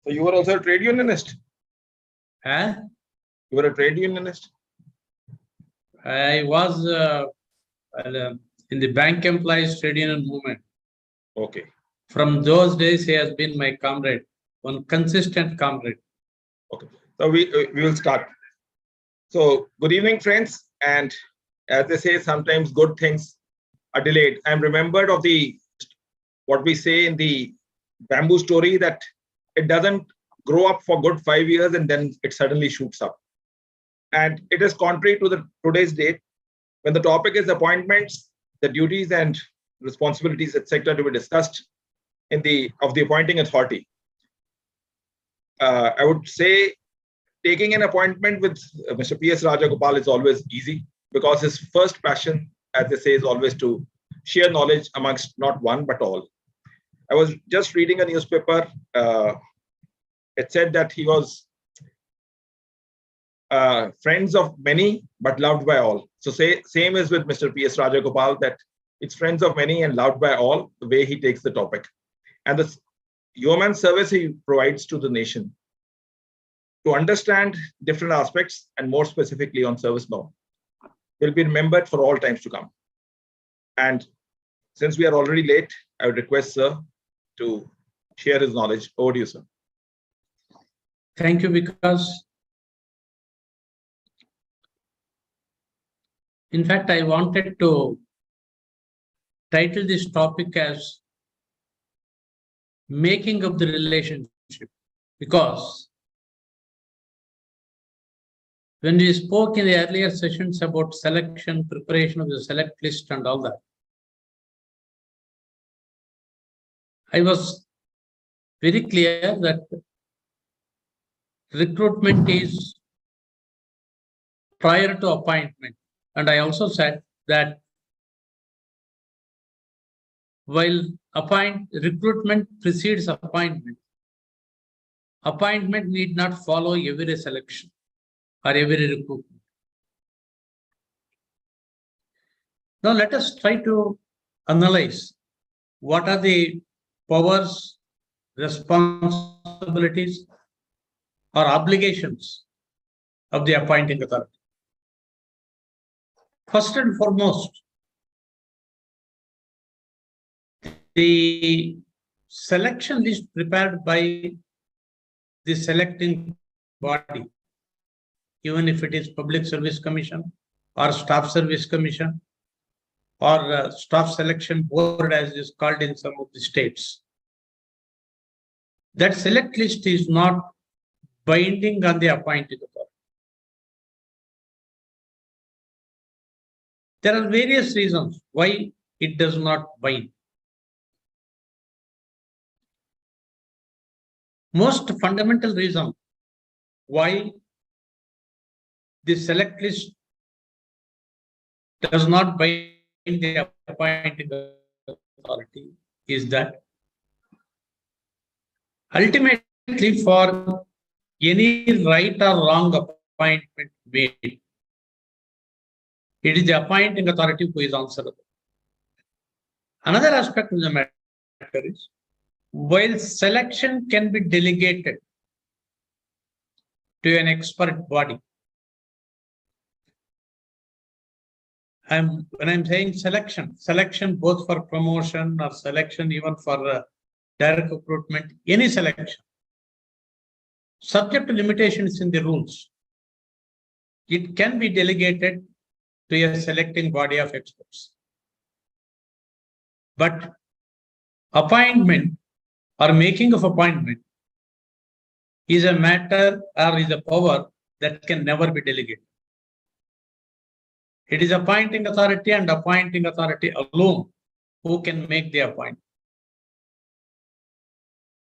So you were also a trade unionist? Huh? You were a trade unionist? I was in the bank employees trade union movement. Okay. From those days, he has been my comrade, one consistent comrade. Okay. So we will start. So good evening, friends. And as they say, sometimes good things are delayed. I'm remembered of what we say in the bamboo story, that it doesn't grow up for good 5 years and then it suddenly shoots up. And it is contrary to today's date, when the topic is appointments, the duties and responsibilities, etc., to be discussed of the appointing authority. I would say taking an appointment with Mr. P.S. Rajagopal is always easy, because his first passion, as they say, is always to share knowledge amongst not one but all. I was just reading a newspaper. It said that he was friends of many but loved by all. So same is with Mr. P.S. Rajagopal, that it's friends of many and loved by all, the way he takes the topic. And the yeoman service he provides to the nation to understand different aspects, and more specifically on service law, will be remembered for all times to come. And since we are already late, I would request Sir to share his knowledge. Over to you, sir. Thank you, because in fact, I wanted to title this topic as Making of the Relationship, because when we spoke in the earlier sessions about selection, preparation of the select list and all that, I was very clear that recruitment is prior to appointment. And I also said that while recruitment precedes appointment need not follow every selection or every recruitment. Now let us try to analyze what are the powers, responsibilities, or obligations of the appointing authority. First and foremost, the selection list prepared by the selecting body, even if it is Public Service Commission or Staff Service Commission or Staff Selection Board, as is called in some of the states. That select list is not binding on the appointing authority. There are various reasons why it does not bind. Most fundamental reason why the select list does not bind the appointing authority is that ultimately, for any right or wrong appointment made, it is the appointing authority who is answerable. Another aspect of the matter is, while selection can be delegated to an expert body, when I'm saying selection both for promotion or selection even for direct recruitment, any selection, subject to limitations in the rules, it can be delegated to a selecting body of experts. But appointment or making of appointment is a matter or is a power that can never be delegated. It is appointing authority and appointing authority alone who can make the appointment.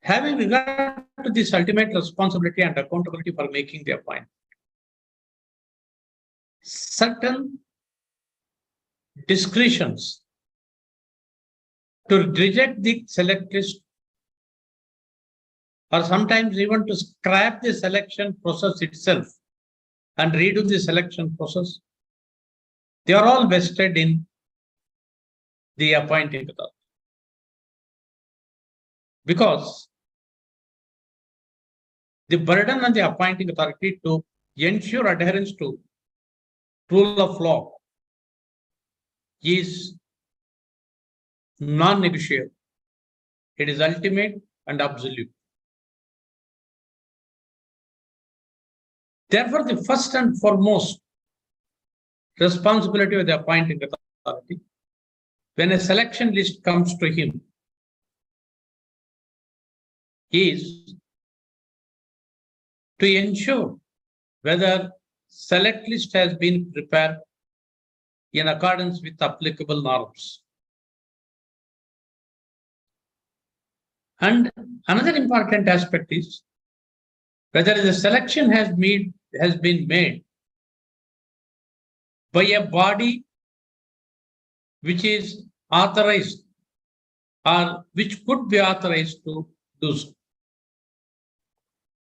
Having regard to this ultimate responsibility and accountability for making the appointment, certain discretions to reject the select list or sometimes even to scrap the selection process itself and redo the selection process, they are all vested in the appointing authority. Because the burden on the appointing authority to ensure adherence to rule of law is non-negotiable. It is ultimate and absolute. Therefore, the first and foremost responsibility of the appointing authority, when a selection list comes to him, is to ensure whether select list has been prepared in accordance with applicable norms. And another important aspect is whether the selection has been made by a body which is authorized or which could be authorized to do so.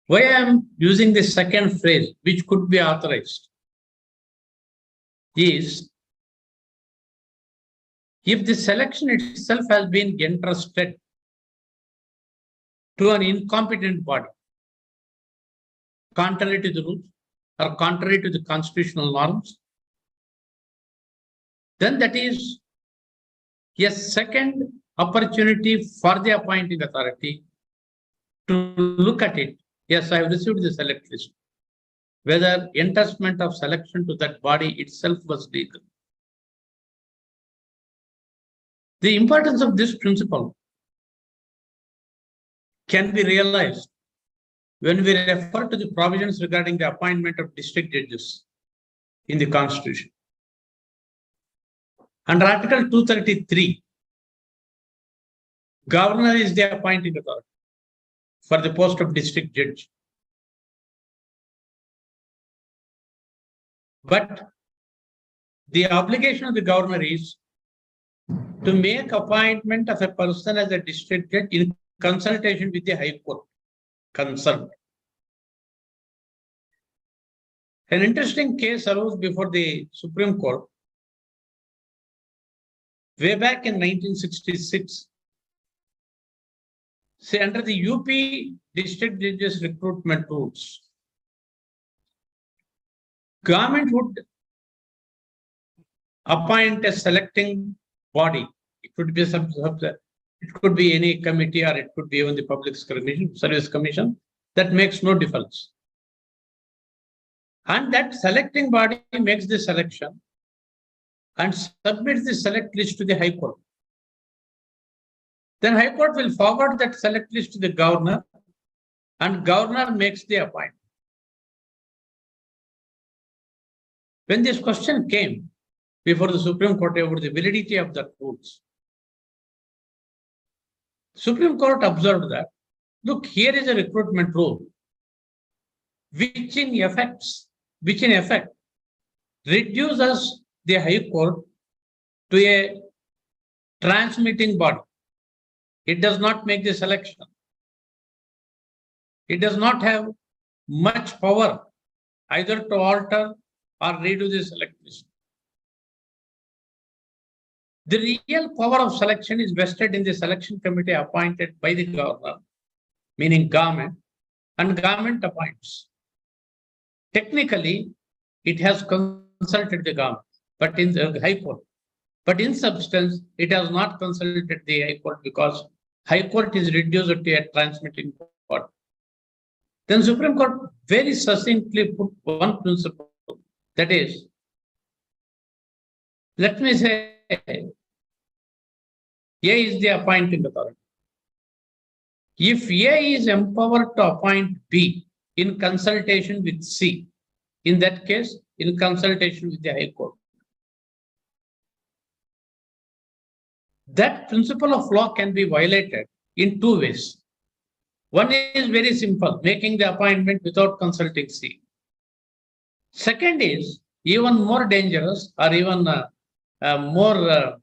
Why I am using the second phrase, which could be authorized, is if the selection itself has been entrusted to an incompetent body, contrary to the rules or contrary to the constitutional norms, then that is a second opportunity for the appointing authority to look at it. Yes, I have received the select list. Whether entrustment of selection to that body itself was legal. The importance of this principle can be realized when we refer to the provisions regarding the appointment of district judges in the Constitution. Under Article 233, Governor is the appointing authority for the post of district judge. But the obligation of the governor is to make appointment of a person as a district judge in consultation with the High Court concerned. An interesting case arose before the Supreme Court way back in 1966. Say, under the UP district judges recruitment rules, government would appoint a selecting body. It could be it could be any committee, or it could be even the Public Service Commission. That makes no difference. And that selecting body makes the selection and submits the select list to the High Court. Then High Court will forward that select list to the governor, and governor makes the appointment. When this question came before the Supreme Court about the validity of the rules, Supreme Court observed that, look, here is a recruitment rule, which in effect reduces the High Court to a transmitting body. It does not make the selection. It does not have much power either to alter or redo the select list. The real power of selection is vested in the selection committee appointed by the governor, meaning government, and government appoints. Technically, it has consulted the government, but in the High Court. But in substance, it has not consulted the High Court because High Court is reduced to a transmitting court. Then Supreme Court very succinctly put one principle, that is, let me say, A is the appointing authority. If A is empowered to appoint B in consultation with C, in that case, in consultation with the High Court, that principle of law can be violated in two ways. One is very simple, making the appointment without consulting C. Second is even more dangerous or even more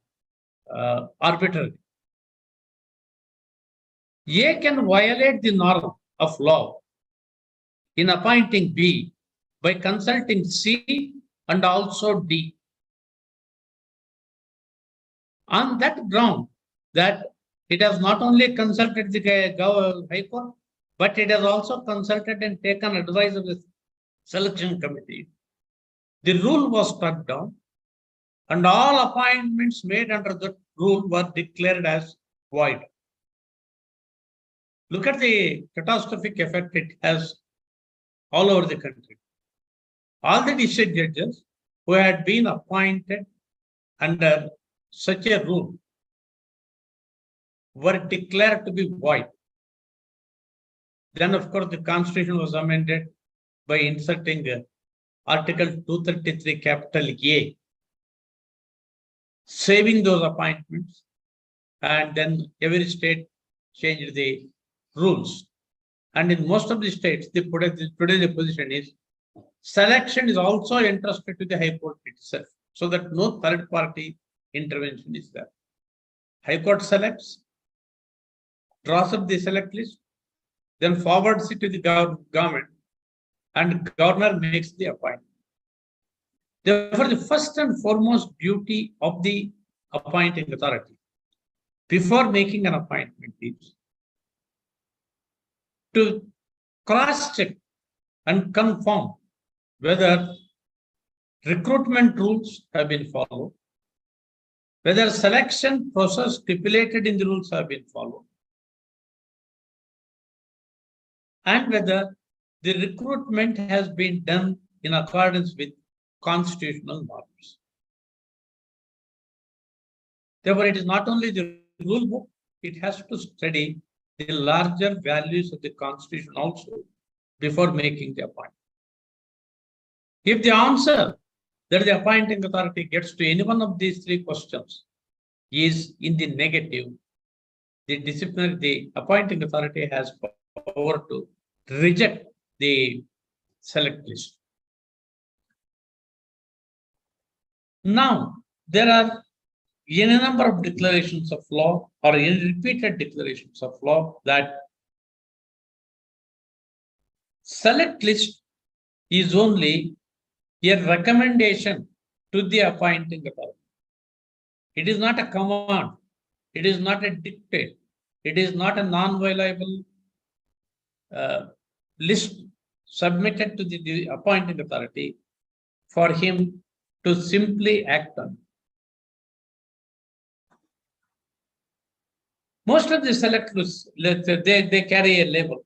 arbitrary. A can violate the norm of law in appointing B by consulting C and also D. On that ground, that it has not only consulted the High Court, but it has also consulted and taken advice of the selection committee. The rule was struck down, and all appointments made under that rule were declared as void. Look at the catastrophic effect it has all over the country. All the district judges who had been appointed under such a rule were declared to be void. Then, of course, the constitution was amended by inserting Article 233 capital A, saving those appointments, and then every state changed the rules. And in most of the states, today the position is selection is also entrusted to the High Court itself, so that no third party intervention is there. High Court selects, draws up the select list, then forwards it to the government, and governor makes the appointment. Therefore, the first and foremost duty of the appointing authority before making an appointment is to cross-check and confirm whether recruitment rules have been followed, whether selection process stipulated in the rules have been followed, and whether the recruitment has been done in accordance with constitutional norms. Therefore, it is not only the rule book, it has to study the larger values of the Constitution also before making the appointment. If the answer that the appointing authority gets to any one of these three questions is in the negative, the appointing authority has power to reject the select list. Now, there are any number of declarations of law or any repeated declarations of law that select list is only a recommendation to the appointing authority. It is not a command. It is not a dictate. It is not a non-violable list submitted to the appointing authority for him to simply act on. Most of the select lists, they carry a label.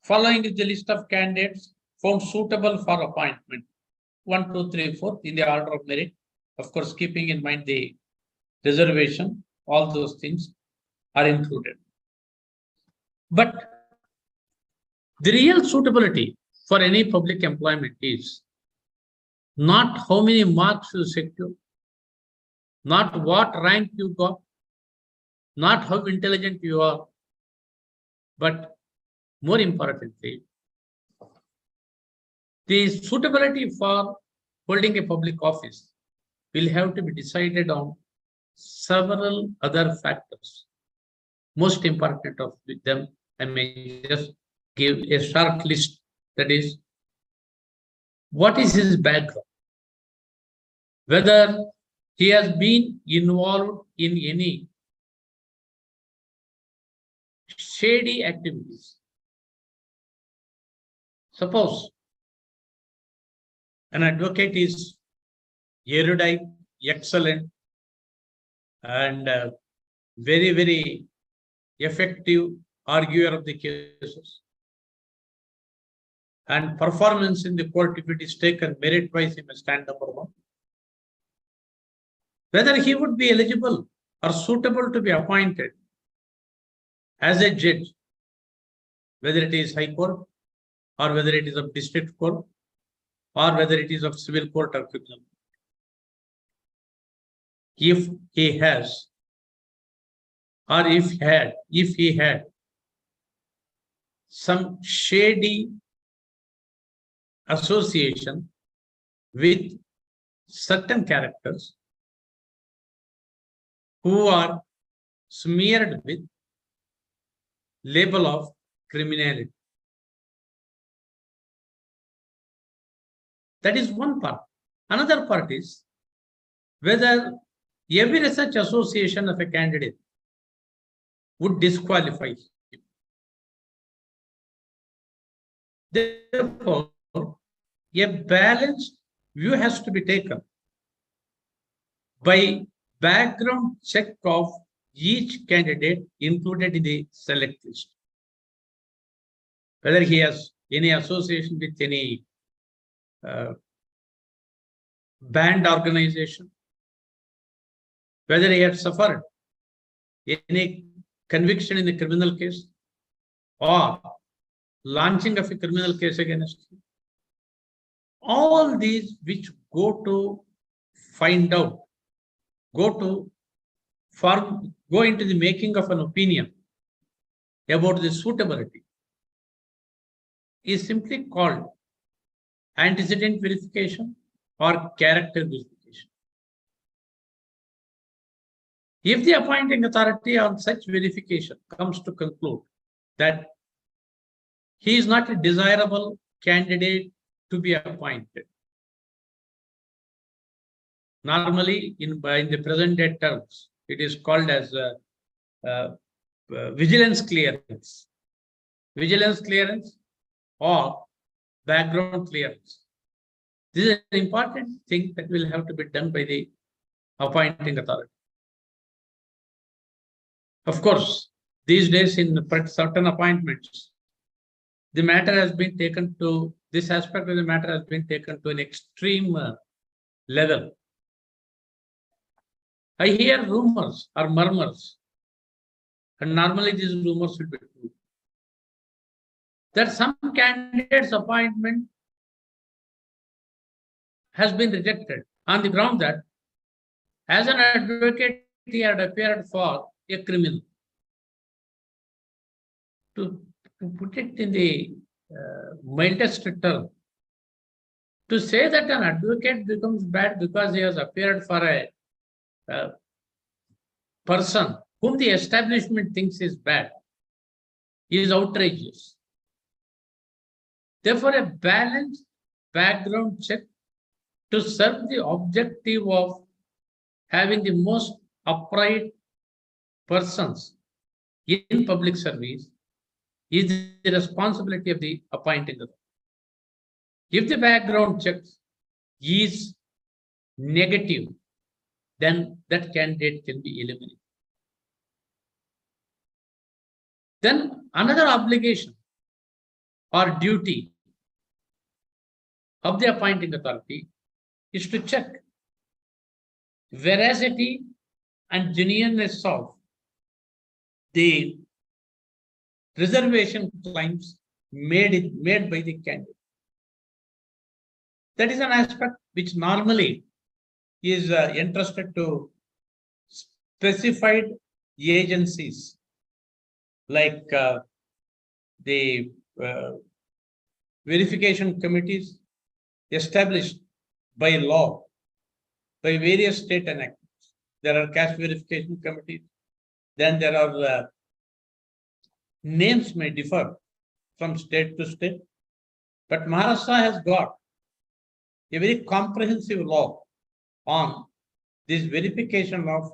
Following is the list of candidates found suitable for appointment. 1, 2, 3, 4 in the order of merit. Of course, keeping in mind the reservation, all those things are included. But the real suitability for any public employment is not how many marks you secure, not what rank you got, not how intelligent you are, but more importantly, the suitability for holding a public office will have to be decided on several other factors. Most important of them, I may just give a short list. That is, what is his background? Whether he has been involved in any shady activities. Suppose an advocate is erudite, excellent, and very, very effective arguer of the cases. And performance in the court, if it is taken merit-wise, he must stand number one. Whether he would be eligible or suitable to be appointed as a judge, whether it is High Court or whether it is of District Court or whether it is of Civil Court or Criminal Court. If he has or if he had some shady association with certain characters who are smeared with label of criminality. That is one part. Another part is whether every such association of a candidate would disqualify him. Therefore, a balanced view has to be taken by background check of each candidate included in the select list. Whether he has any association with any banned organization, whether he had suffered any conviction in the criminal case or launching of a criminal case against him. All these which go to find out, go into the making of an opinion about the suitability is simply called antecedent verification or character verification. If the appointing authority on such verification comes to conclude that he is not a desirable candidate to be appointed, normally in the present day terms, it is called as vigilance clearance. Vigilance clearance or background clearance. This is an important thing that will have to be done by the appointing authority. Of course, these days in certain appointments, the matter has been taken to, this aspect of the matter has been taken to an extreme level. I hear rumors or murmurs, and normally these rumors will be true, that some candidate's appointment has been rejected on the ground that as an advocate he had appeared for a criminal. To put it in the mildest term, to say that an advocate becomes bad because he has appeared for a person whom the establishment thinks is bad is outrageous. Therefore, a balanced background check to serve the objective of having the most upright persons in public service is the responsibility of the appointing authority. If the background check is negative, then that candidate can be eliminated. Then another obligation or duty of the appointing authority is to check veracity and genuineness of the reservation claims made by the candidate. That is an aspect which normally is entrusted to specified agencies like the verification committees established by law by various state enactments. There are caste verification committees. Then there are names may differ from state to state, but Maharashtra has got a very comprehensive law on this verification of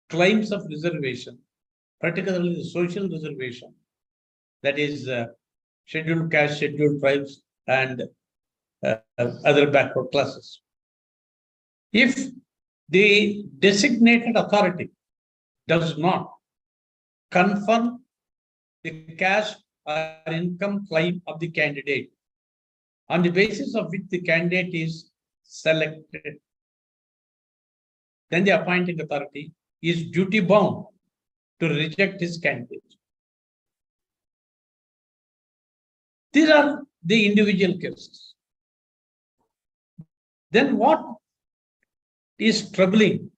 claims of reservation, particularly the social reservation, that is scheduled caste, scheduled tribes, and other backward classes. If the designated authority does not confirm the caste or income claim of the candidate on the basis of which the candidate is selected, then the appointing authority is duty bound to reject his candidate. These are the individual cases. Then what is troubling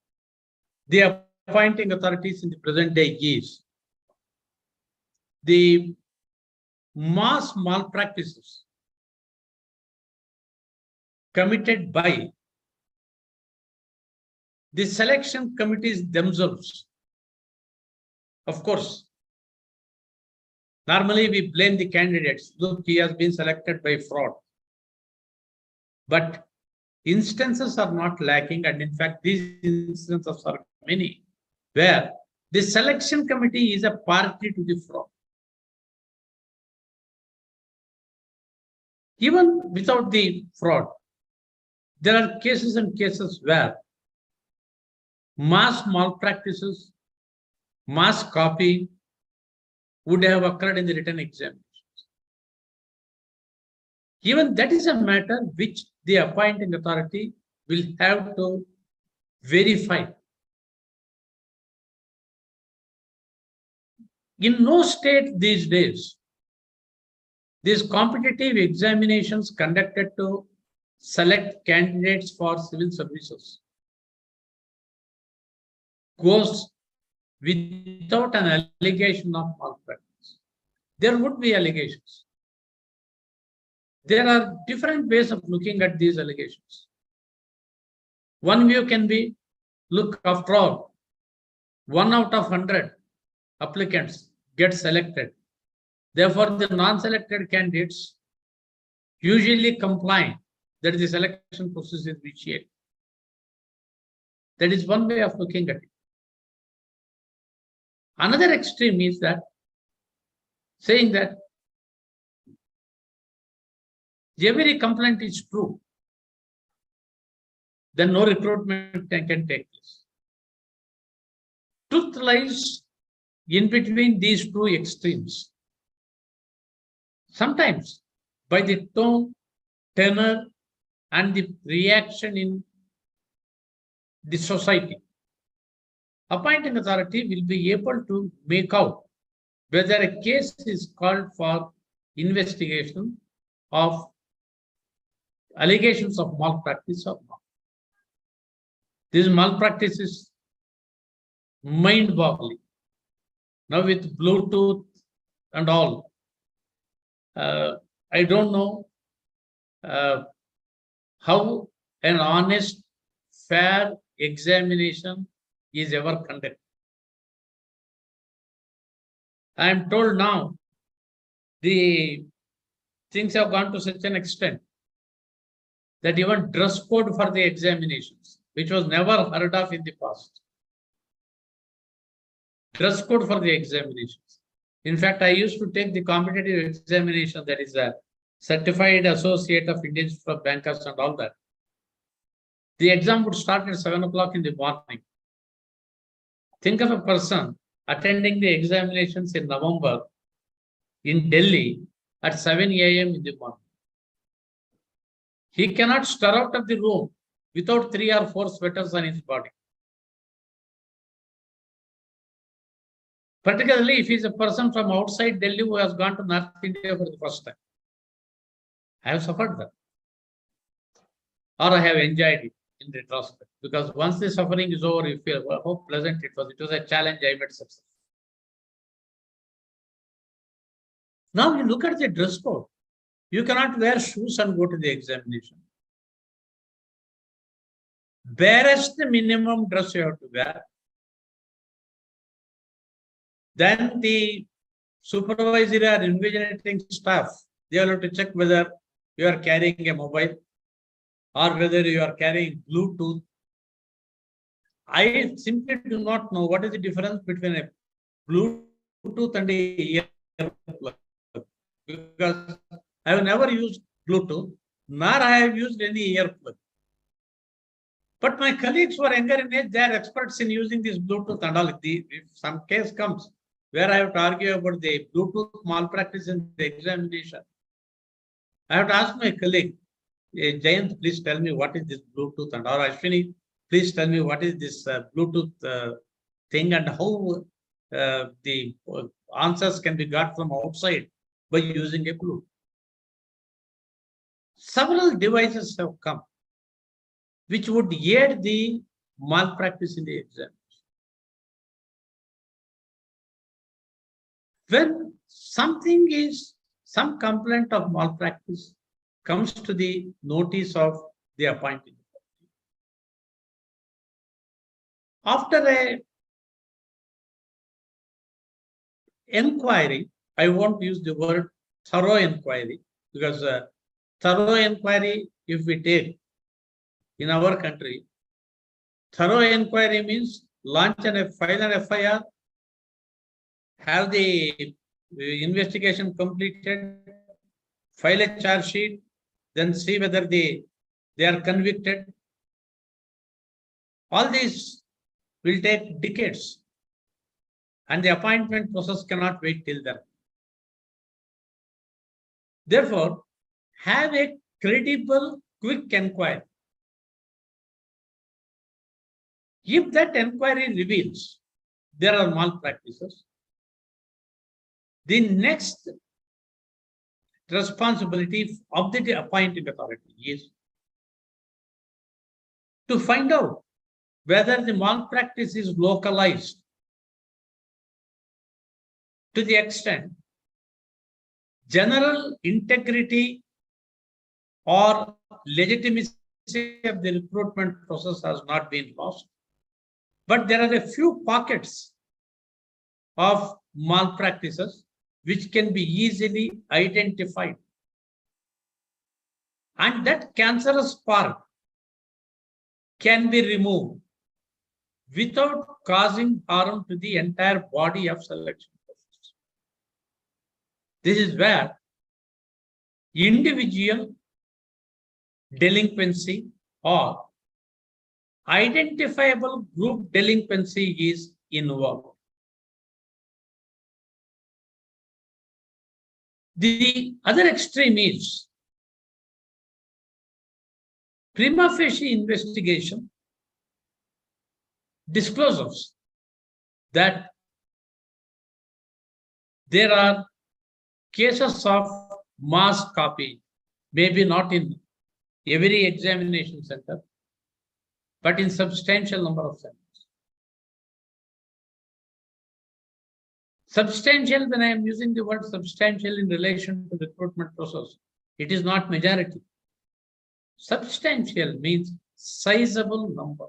the appointing authorities in the present day is the mass malpractices committed by the selection committees themselves. Of course, normally we blame the candidates. Look, he has been selected by fraud. But instances are not lacking, and in fact, these instances are many, where the selection committee is a party to the fraud. Even without the fraud, there are cases and cases where mass malpractices, mass copying would have occurred in the written examinations. Even that is a matter which the appointing authority will have to verify. In no state these days, these competitive examinations conducted to select candidates for civil services goes without an allegation of malpractice. There would be allegations. There are different ways of looking at these allegations. One view can be, look, after all, 1 out of 100 applicants get selected. Therefore, the non-selected candidates usually comply that the selection process is initiated. That is one way of looking at it. Another extreme is that saying that every complaint is true, then no recruitment can take place. Truth lies in between these two extremes. Sometimes by the tone, tenor, and the reaction in the society, appointing authority will be able to make out whether a case is called for investigation of allegations of malpractice or not. This malpractice is mind-boggling. Now with Bluetooth and all, I don't know how an honest, fair examination is ever conducted. I am told now the things have gone to such an extent that even dress code for the examinations, which was never heard of in the past. Dress code for the examinations. In fact, I used to take the competitive examination, that is a certified associate of Indian Institute of Bankers and all that. The exam would start at 7 o'clock in the morning. Think of a person attending the examinations in November in Delhi at 7 a.m. in the morning. He cannot stir out of the room without 3 or 4 sweaters on his body. Particularly if he is a person from outside Delhi who has gone to North India for the first time. I have suffered that. Or I have enjoyed it in retrospect. Because once the suffering is over, you feel, well, how pleasant it was. It was a challenge, I made success. Now you look at the dress code. You cannot wear shoes and go to the examination. Barest the minimum dress you have to wear. Then the supervisory or invigilating staff, they will have to check whether you are carrying a mobile or whether you are carrying Bluetooth. I simply do not know what is the difference between a Bluetooth and a earplug, because I have never used Bluetooth, nor I have used any earplug. But my colleagues who are younger in age, they are experts in using this Bluetooth and all. If some case comes where I have to argue about the Bluetooth malpractice in the examination, I have to ask my colleague, Jayant, please tell me what is this Bluetooth, and or Ashwini, please tell me what is this Bluetooth thing and how the answers can be got from outside by using a Bluetooth. Several devices have come which would aid the malpractice in the exam. When some complaint of malpractice comes to the notice of the appointing authority, after a inquiry, I won't use the word thorough inquiry, because thorough inquiry, if we take in our country, thorough inquiry means launch and file an FIR, have the investigation completed, file a charge sheet, then see whether they are convicted. All these will take decades, and the appointment process cannot wait till then. Therefore, have a credible, quick inquiry. If that inquiry reveals there are malpractices, the next responsibility of the appointing authority is to find out whether the malpractice is localized to the extent general integrity or legitimacy of the recruitment process has not been lost. But there are a few pockets of malpractices which can be easily identified. And that cancerous part can be removed without causing harm to the entire body of selection process. This is where individual delinquency or identifiable group delinquency is involved. The other extreme is prima facie investigation discloses that there are cases of mass copy, maybe not in every examination center, but in substantial number of centers. Substantial, when I am using the word substantial in relation to the recruitment process, it is not majority. Substantial means sizable number.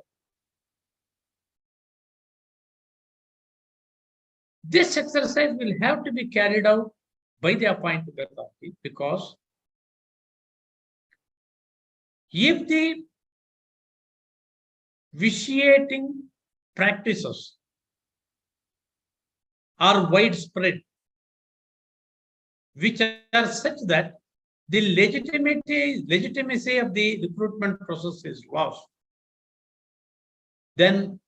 This exercise will have to be carried out by the appointing authority, because if the vitiating practices are widespread, which are such that the legitimacy of the recruitment process is lost, then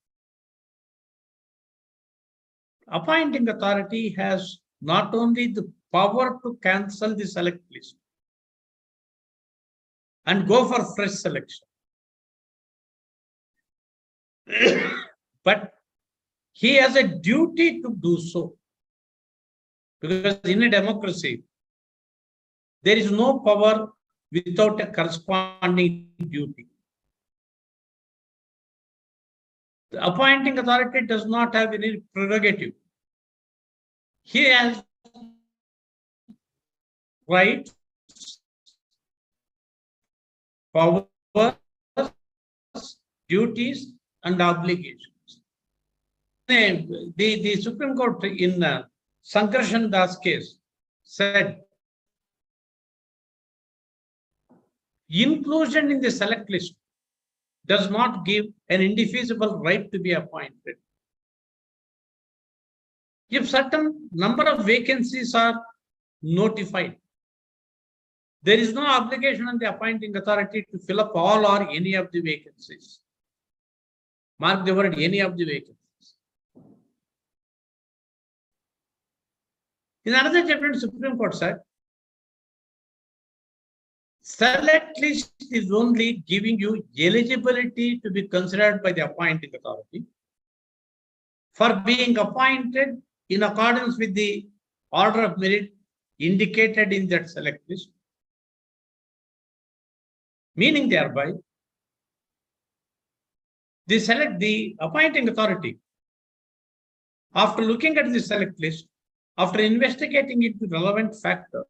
appointing authority has not only the power to cancel the select list and go for fresh selection, but he has a duty to do so. Because in a democracy, there is no power without a corresponding duty. The appointing authority does not have any prerogative. He has rights, powers, duties, and obligations. The Supreme Court in Sankarshan Das case said inclusion in the select list does not give an indefeasible right to be appointed. If certain number of vacancies are notified, there is no obligation on the appointing authority to fill up all or any of the vacancies. Mark the word, any of the vacancies. In another chapter, the Supreme Court said, select list is only giving you eligibility to be considered by the appointing authority for being appointed in accordance with the order of merit indicated in that select list. Meaning thereby, the appointing authority, after looking at the select list, after investigating into relevant factors,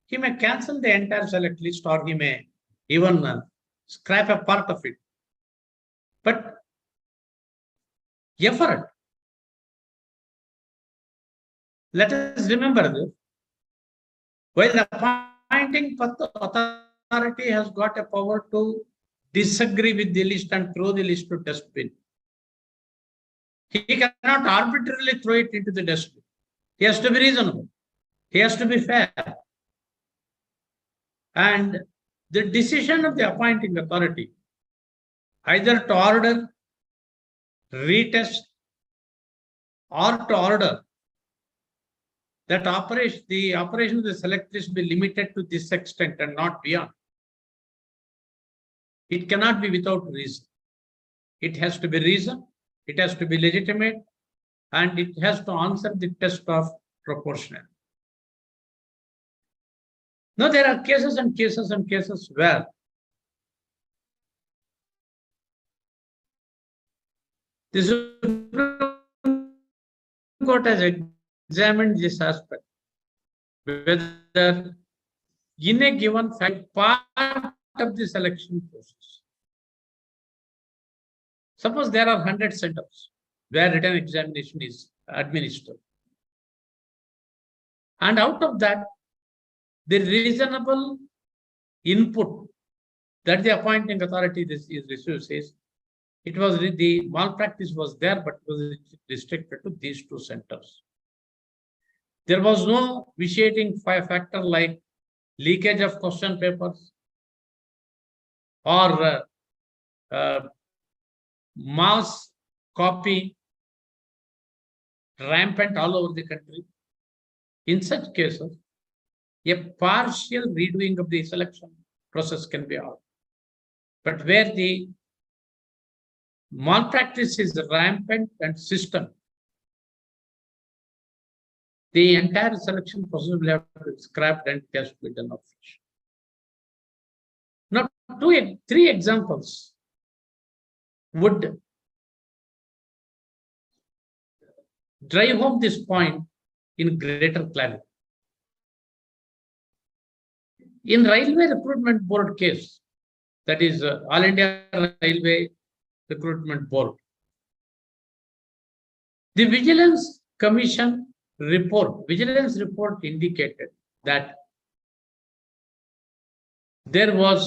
he may cancel the entire select list, or he may even scrap a part of it. But effort. Let us remember this. While the appointing authority has got a power to disagree with the list and throw the list to dustbin, he cannot arbitrarily throw it into the dustbin. He has to be reasonable. He has to be fair. And the decision of the appointing authority either to order, retest, or to order that the operation of the select list be limited to this extent and not beyond. It cannot be without reason. It has to be reason, it has to be legitimate, and it has to answer the test of proportionality. Now, there are cases and cases and cases where the Supreme Court has examined this aspect, whether in a given fact part of the selection process. Suppose there are 100 centers where written examination is administered. And out of that, the reasonable input that the appointing authority is received says it was the malpractice was there, but it was restricted to these 2 centers. There was no vitiating factor like leakage of question papers or mass copy rampant all over the country. In such cases, a partial redoing of the selection process can be ordered. But where the malpractice is rampant and systemic, the entire selection process will have to be scrapped and it has to be done afresh. Now, 3 examples would drive home this point in greater clarity. In Railway Recruitment Board case, that is All India Railway Recruitment Board, the Vigilance Commission Vigilance report indicated that there were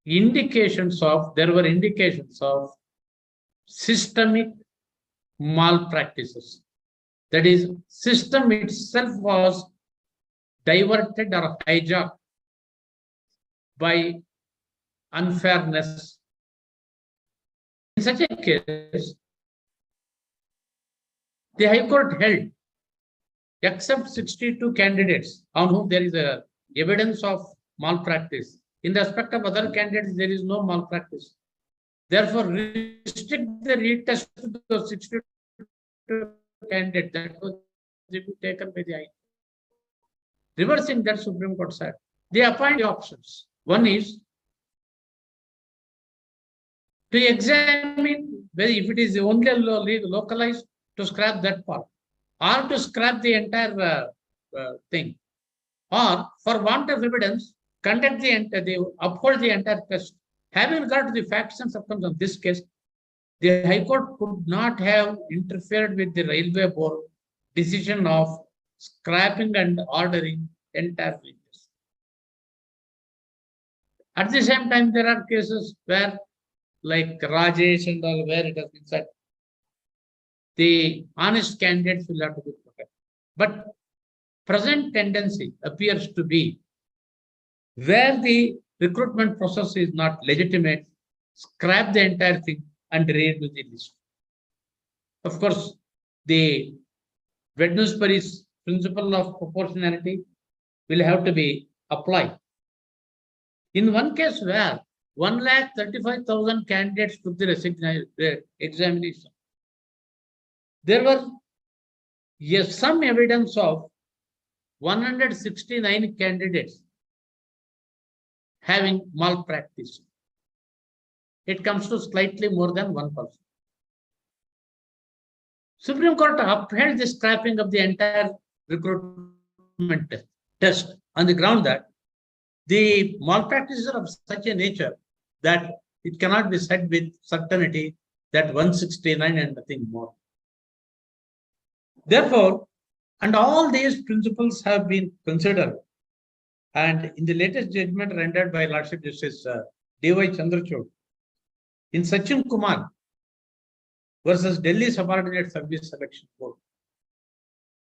indications of systemic malpractices. That is, system itself was diverted or hijacked by unfairness. In such a case, the High Court held, except 62 candidates on whom there is a evidence of malpractice, in respect of other candidates, there is no malpractice. Therefore, restrict the retest to the 62 candidates that was taken by the High Court. Reversing that, Supreme Court said, they appoint the options. One is to examine whether if it is only localized, to scrap that part, or to scrap the entire thing, or for want of evidence, uphold the entire test. Having regard to the facts and circumstances of this case, the High Court could not have interfered with the Railway Board decision of scrapping and ordering entire test. At the same time, there are cases where, like Rajesh and all, where it has been said, the honest candidates will have to be protected. But present tendency appears to be where the recruitment process is not legitimate, scrap the entire thing and redo the list. Of course, the Wednesbury's principle of proportionality will have to be applied. In one case where 135,000 candidates took the examination, there was some evidence of 169 candidates having malpractice. It comes to slightly more than 1%. Supreme Court upheld the scrapping of the entire recruitment test on the ground that the malpractices are of such a nature that it cannot be said with certainty that 169 and nothing more. Therefore, and all these principles have been considered, and in the latest judgment rendered by Lordship Justice D.Y. Chandrachud in Sachin Kumar versus Delhi Subordinate Service Selection Board,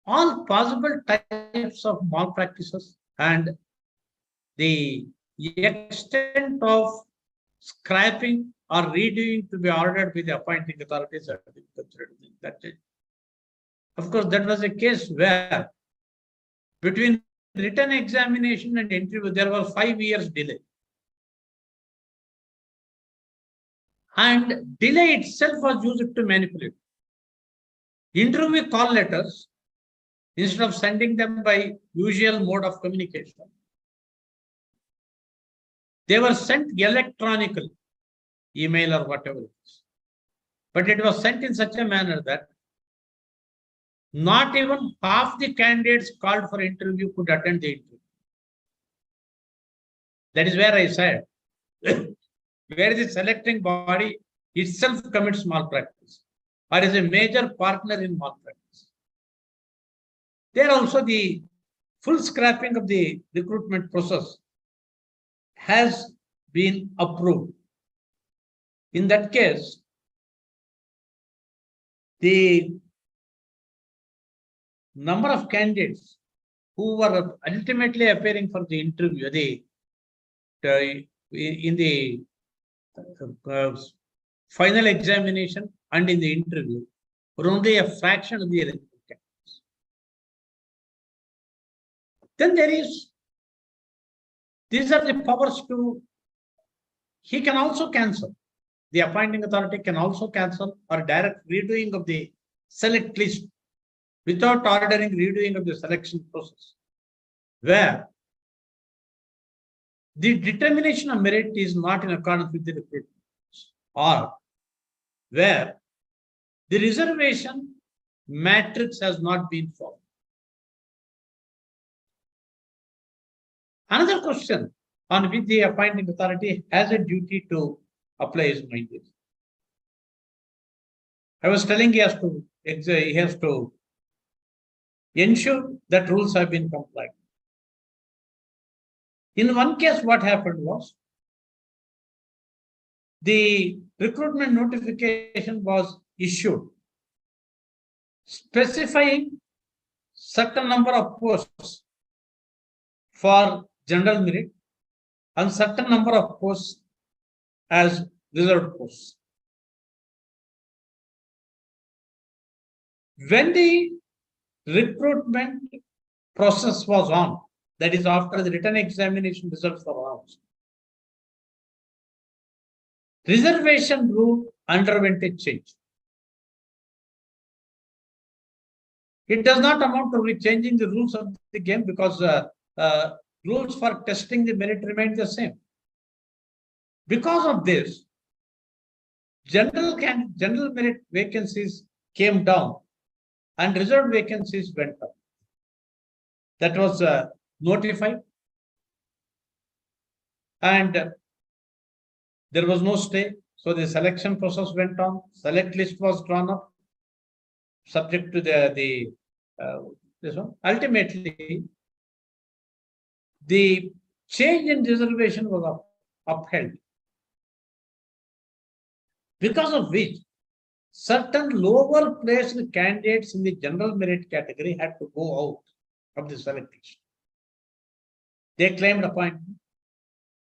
all possible types of malpractices and the extent of scrapping or redoing to be ordered by the appointing authorities are considered in that case. Of course, that was a case where between written examination and interview, there was 5 years delay. And delay itself was used to manipulate. Interview call letters, instead of sending them by usual mode of communication, they were sent electronically, email or whatever it is. But it was sent in such a manner that not even half the candidates called for interview could attend the interview. That is where I said, where the selecting body itself commits malpractice or is a major partner in malpractice. There also the full scrapping of the recruitment process has been approved. In that case, the number of candidates who were ultimately appearing for the interview, in the final examination and in the interview, were only a fraction of the eligible candidates. Then there is, these are the powers to, he can also cancel. The appointing authority can also cancel or direct redoing of the select list without ordering redoing of the selection process, where the determination of merit is not in accordance with the recruitment, or where the reservation matrix has not been followed. Another question on which the appointing authority has a duty to apply is minded. I was telling he has to ensure that rules have been complied. In one case, what happened was the recruitment notification was issued specifying certain number of posts for general merit and certain number of posts as reserved posts. When the recruitment process was on, that is after the written examination results were announced, reservation rule underwent a change. It does not amount to changing the rules of the game because rules for testing the merit remain the same. Because of this, general merit vacancies came down and reserved vacancies went up. That was notified, and there was no stay. So the selection process went on. Select list was drawn up, subject to this one. Ultimately, the change in reservation was upheld, because of which certain lower placed candidates in the general merit category had to go out of the select list. They claimed appointment.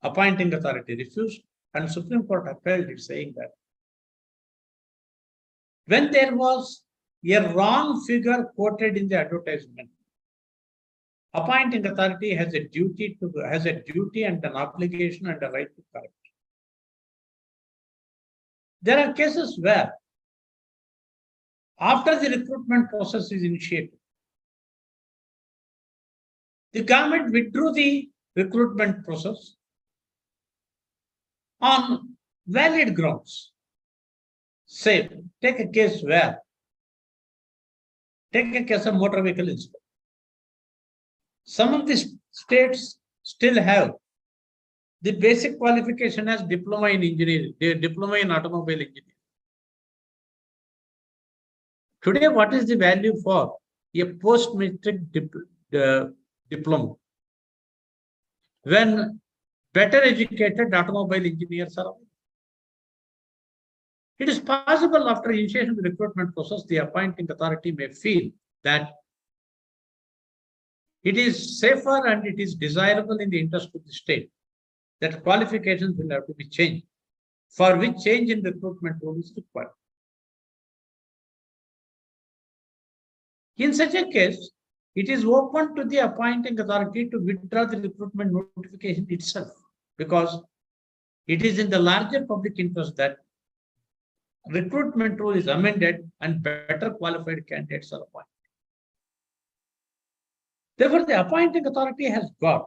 Appointing authority refused, and Supreme Court upheld it, saying that when there was a wrong figure quoted in the advertisement, appointing authority has a duty and an obligation and a right to correct. There are cases where, after the recruitment process is initiated, the government withdrew the recruitment process on valid grounds. Say, take a case of motor vehicle inspector. Some of the states still have the basic qualification as diploma in engineering, diploma in automobile engineering. Today, what is the value for a post-matric diploma when better educated automobile engineers are available? It is possible after initiation of the recruitment process, the appointing authority may feel that it is safer and it is desirable in the interest of the state that qualifications will have to be changed, for which change in recruitment rule is required. In such a case, it is open to the appointing authority to withdraw the recruitment notification itself, because it is in the larger public interest that recruitment rule is amended and better qualified candidates are appointed. Therefore, the appointing authority has got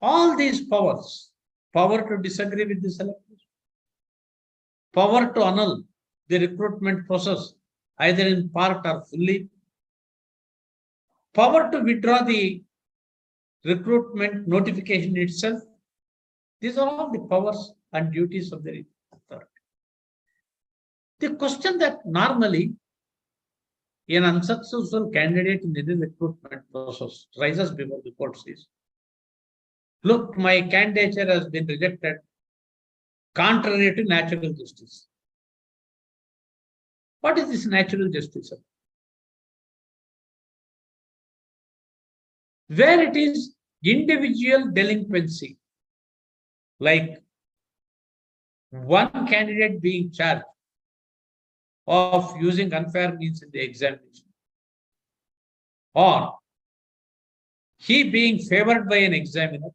all these powers: power to disagree with the selectors, power to annul the recruitment process either in part or fully, power to withdraw the recruitment notification itself. These are all the powers and duties of the authority. The question that normally an unsuccessful candidate in the recruitment process rises before the court is, look, my candidature has been rejected contrary to natural justice. What is this natural justice? Where it is individual delinquency, like one candidate being charged of using unfair means in the examination, or he being favored by an examiner,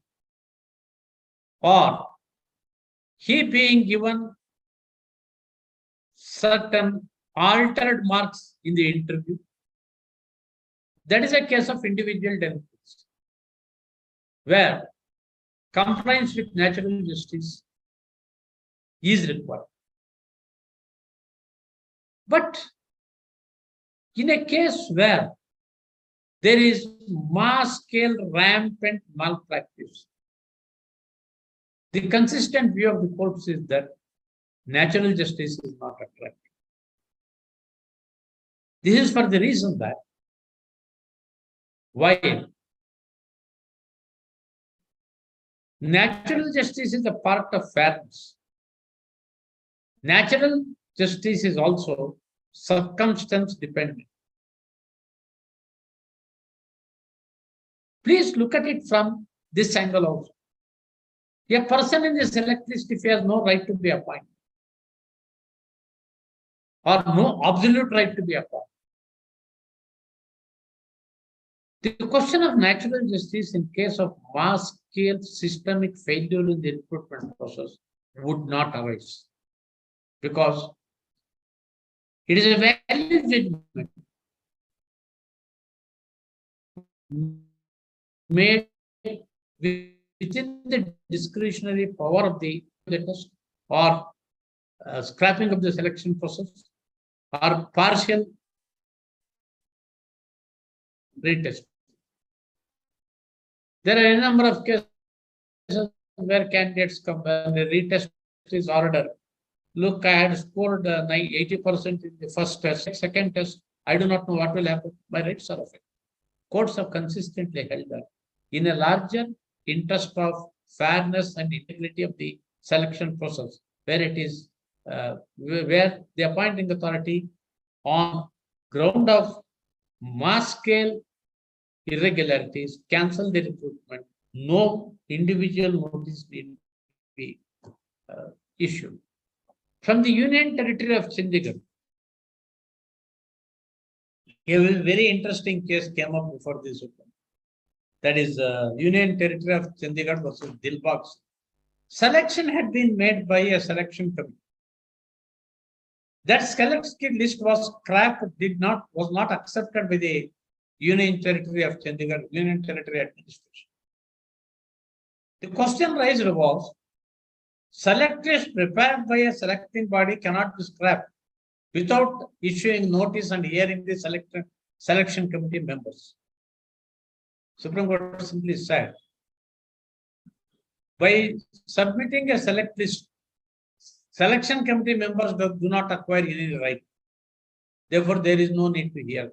or he being given certain altered marks in the interview. That is a case of individual delinquency, where compliance with natural justice is required. But in a case where there is mass-scale rampant malpractice, the consistent view of the courts is that natural justice is not attractive. This is for the reason that while natural justice is a part of fairness, natural justice is also circumstance dependent. Please look at it from this angle also. A person in the select list, if he has no right to be appointed, or no absolute right to be appointed, the question of natural justice in case of mass-scale systemic failure in the recruitment process would not arise, because it is a valid judgment made within the discretionary power of the test, or scrapping of the selection process, or partial retest. There are a number of cases where candidates come when the retest is ordered. Look, I had scored 80% in the first test, second test, I do not know what will happen. My rights are affected. Courts have consistently held that in a larger interest of fairness and integrity of the selection process, where it is where the appointing authority on ground of mass scale irregularities cancel the recruitment, no individual notice need to be issued. From the Union Territory of Chandigarh, a very interesting case came up before the Supreme. That is Union Territory of Chandigarh versus Dilbagh. Selection had been made by a selection committee. That selection list was scrapped, was not accepted by the Union Territory of Chandigarh, Union Territory administration. The question raised was, select list prepared by a selecting body cannot be scrapped without issuing notice and hearing the selection committee members. Supreme Court simply said, by submitting a select list, selection committee members do not acquire any right. Therefore, there is no need to hear.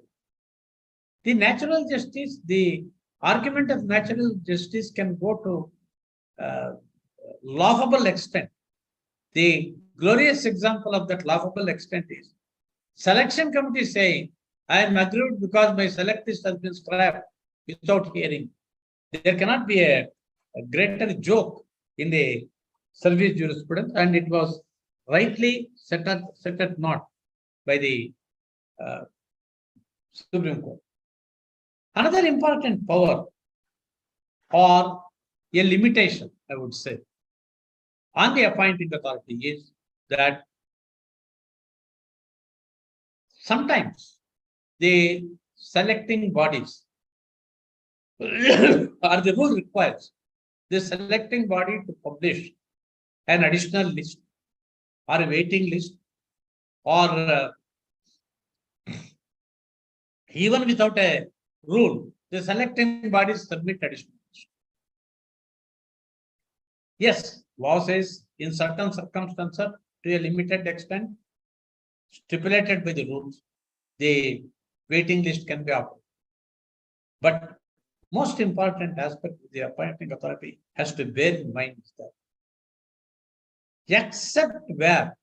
The natural justice, the argument of natural justice can go to laughable extent. The glorious example of that laughable extent is selection committee saying, I am aggrieved because my select list has been scrapped. without hearing. There cannot be a greater joke in the service jurisprudence, and it was rightly set at naught by the Supreme Court. Another important power or a limitation, I would say, on the appointing authority is that sometimes the selecting bodies or the rule requires the selecting body to publish an additional list or a waiting list, or even without a rule, the selecting bodies submit additional list. Yes, law says in certain circumstances, to a limited extent, stipulated by the rules, the waiting list can be offered. But most important aspect of the appointing authority has to bear in mind is that except where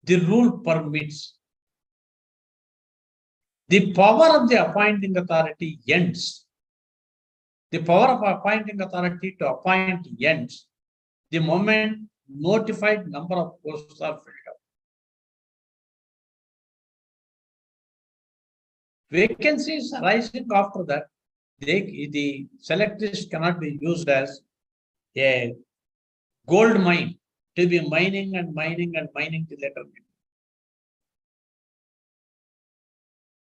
the rule permits, the power of the appointing authority ends. The power of appointing authority to appoint ends the moment notified number of posts are filled up. Vacancies arising after that, the select list cannot be used as a gold mine to be mining and mining and mining till later.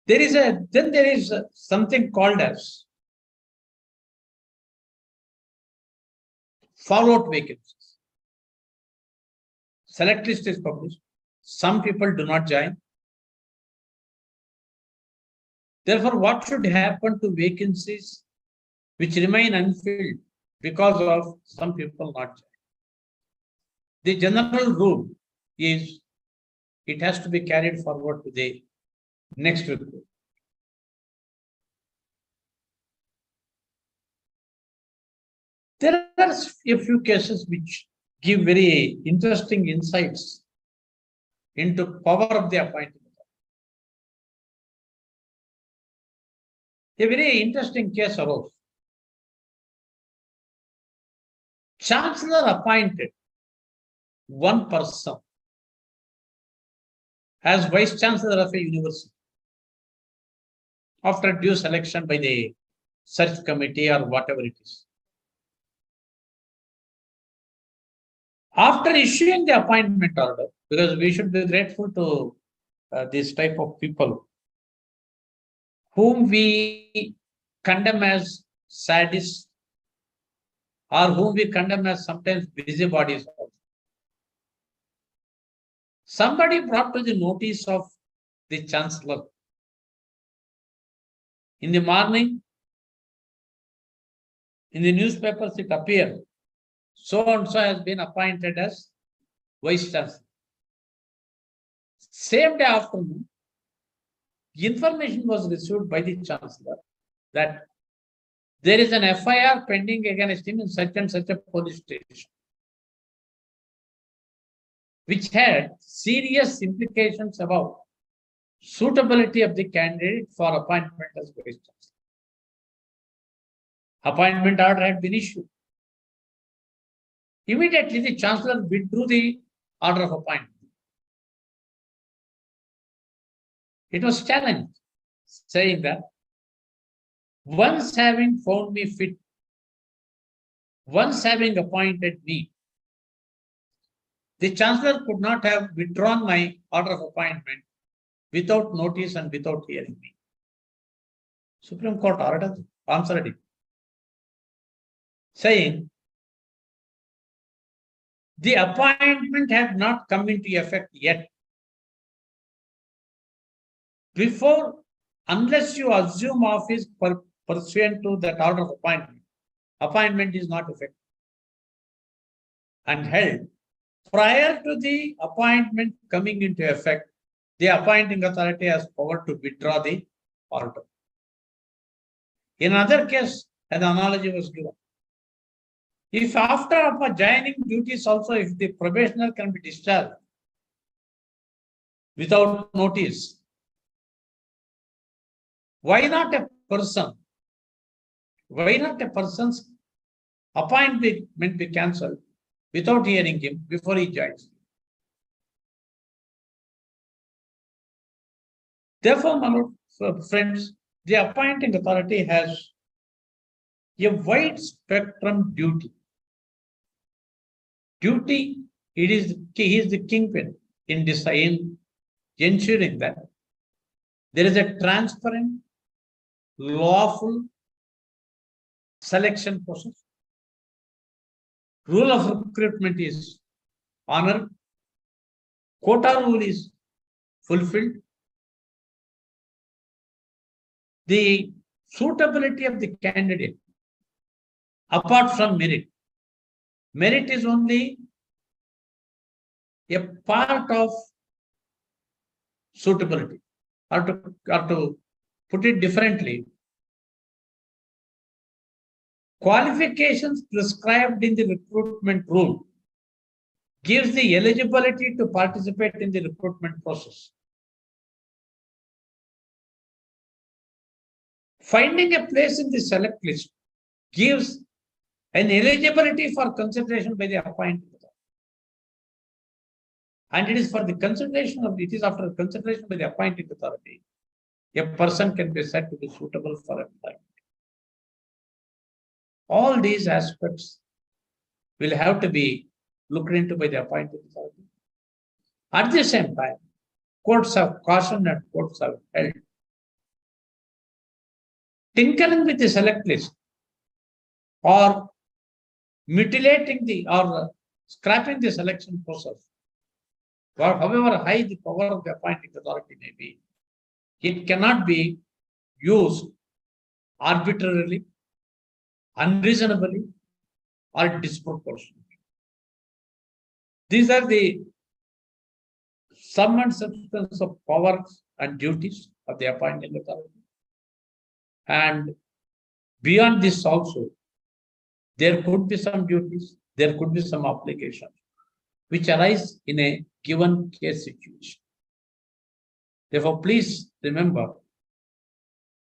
There is something called as fallout vacancies. Select list is published. Some people do not join. Therefore, what should happen to vacancies which remain unfilled because of some people not joining? The general rule is it has to be carried forward to the next recruit. There are a few cases which give very interesting insights into power of the appointing. A very interesting case arose. Chancellor appointed one person as Vice Chancellor of a university after due selection by the search committee or whatever it is. After issuing the appointment order, because we should be grateful to this type of people whom we condemn as sadists or whom we condemn as sometimes busybodies. Somebody brought to the notice of the Chancellor. In the morning, in the newspapers, it appeared so and so has been appointed as Vice Chancellor. Same day afternoon, information was received by the Chancellor that there is an FIR pending against him in such and such a police station, which had serious implications about suitability of the candidate for appointment as Vice Chancellor. Appointment order had been issued. Immediately, the Chancellor withdrew the order of appointment. It was challenged, saying that once having found me fit, once having appointed me, the Chancellor could not have withdrawn my order of appointment without notice and without hearing me. Supreme Court answered it, saying the appointment had not come into effect yet. Before, unless you assume office pursuant to that order of appointment is not effective. And held, prior to the appointment coming into effect, the appointing authority has power to withdraw the order. In another case, an analogy was given. If after joining duties also, if the probationer can be discharged without notice, why not a person, why not a person's appointment be cancelled without hearing him before he joins? Therefore, my friends, the appointing authority has a wide spectrum duty. Duty, he is the kingpin in ensuring that there is a transparent, lawful selection process. Rule of recruitment is honored. Quota rule is fulfilled. The suitability of the candidate, apart from merit, merit is only a part of suitability. Or to put it differently, qualifications prescribed in the recruitment rule gives the eligibility to participate in the recruitment process. Finding a place in the select list gives an eligibility for consideration by the appointed authority. And it is after consideration by the appointed authority, a person can be said to be suitable for employment. All these aspects will have to be looked into by the appointed authority. At the same time, courts have cautioned and courts have held. Tinkering with the select list or mutilating or scrapping the selection process, or however high the power of the appointing authority may be, it cannot be used arbitrarily, unreasonably, or disproportionately. These are the sum and substance of powers and duties of the appointing authority. And beyond this also, there could be some duties, there could be some obligations which arise in a given case situation. Therefore, please remember,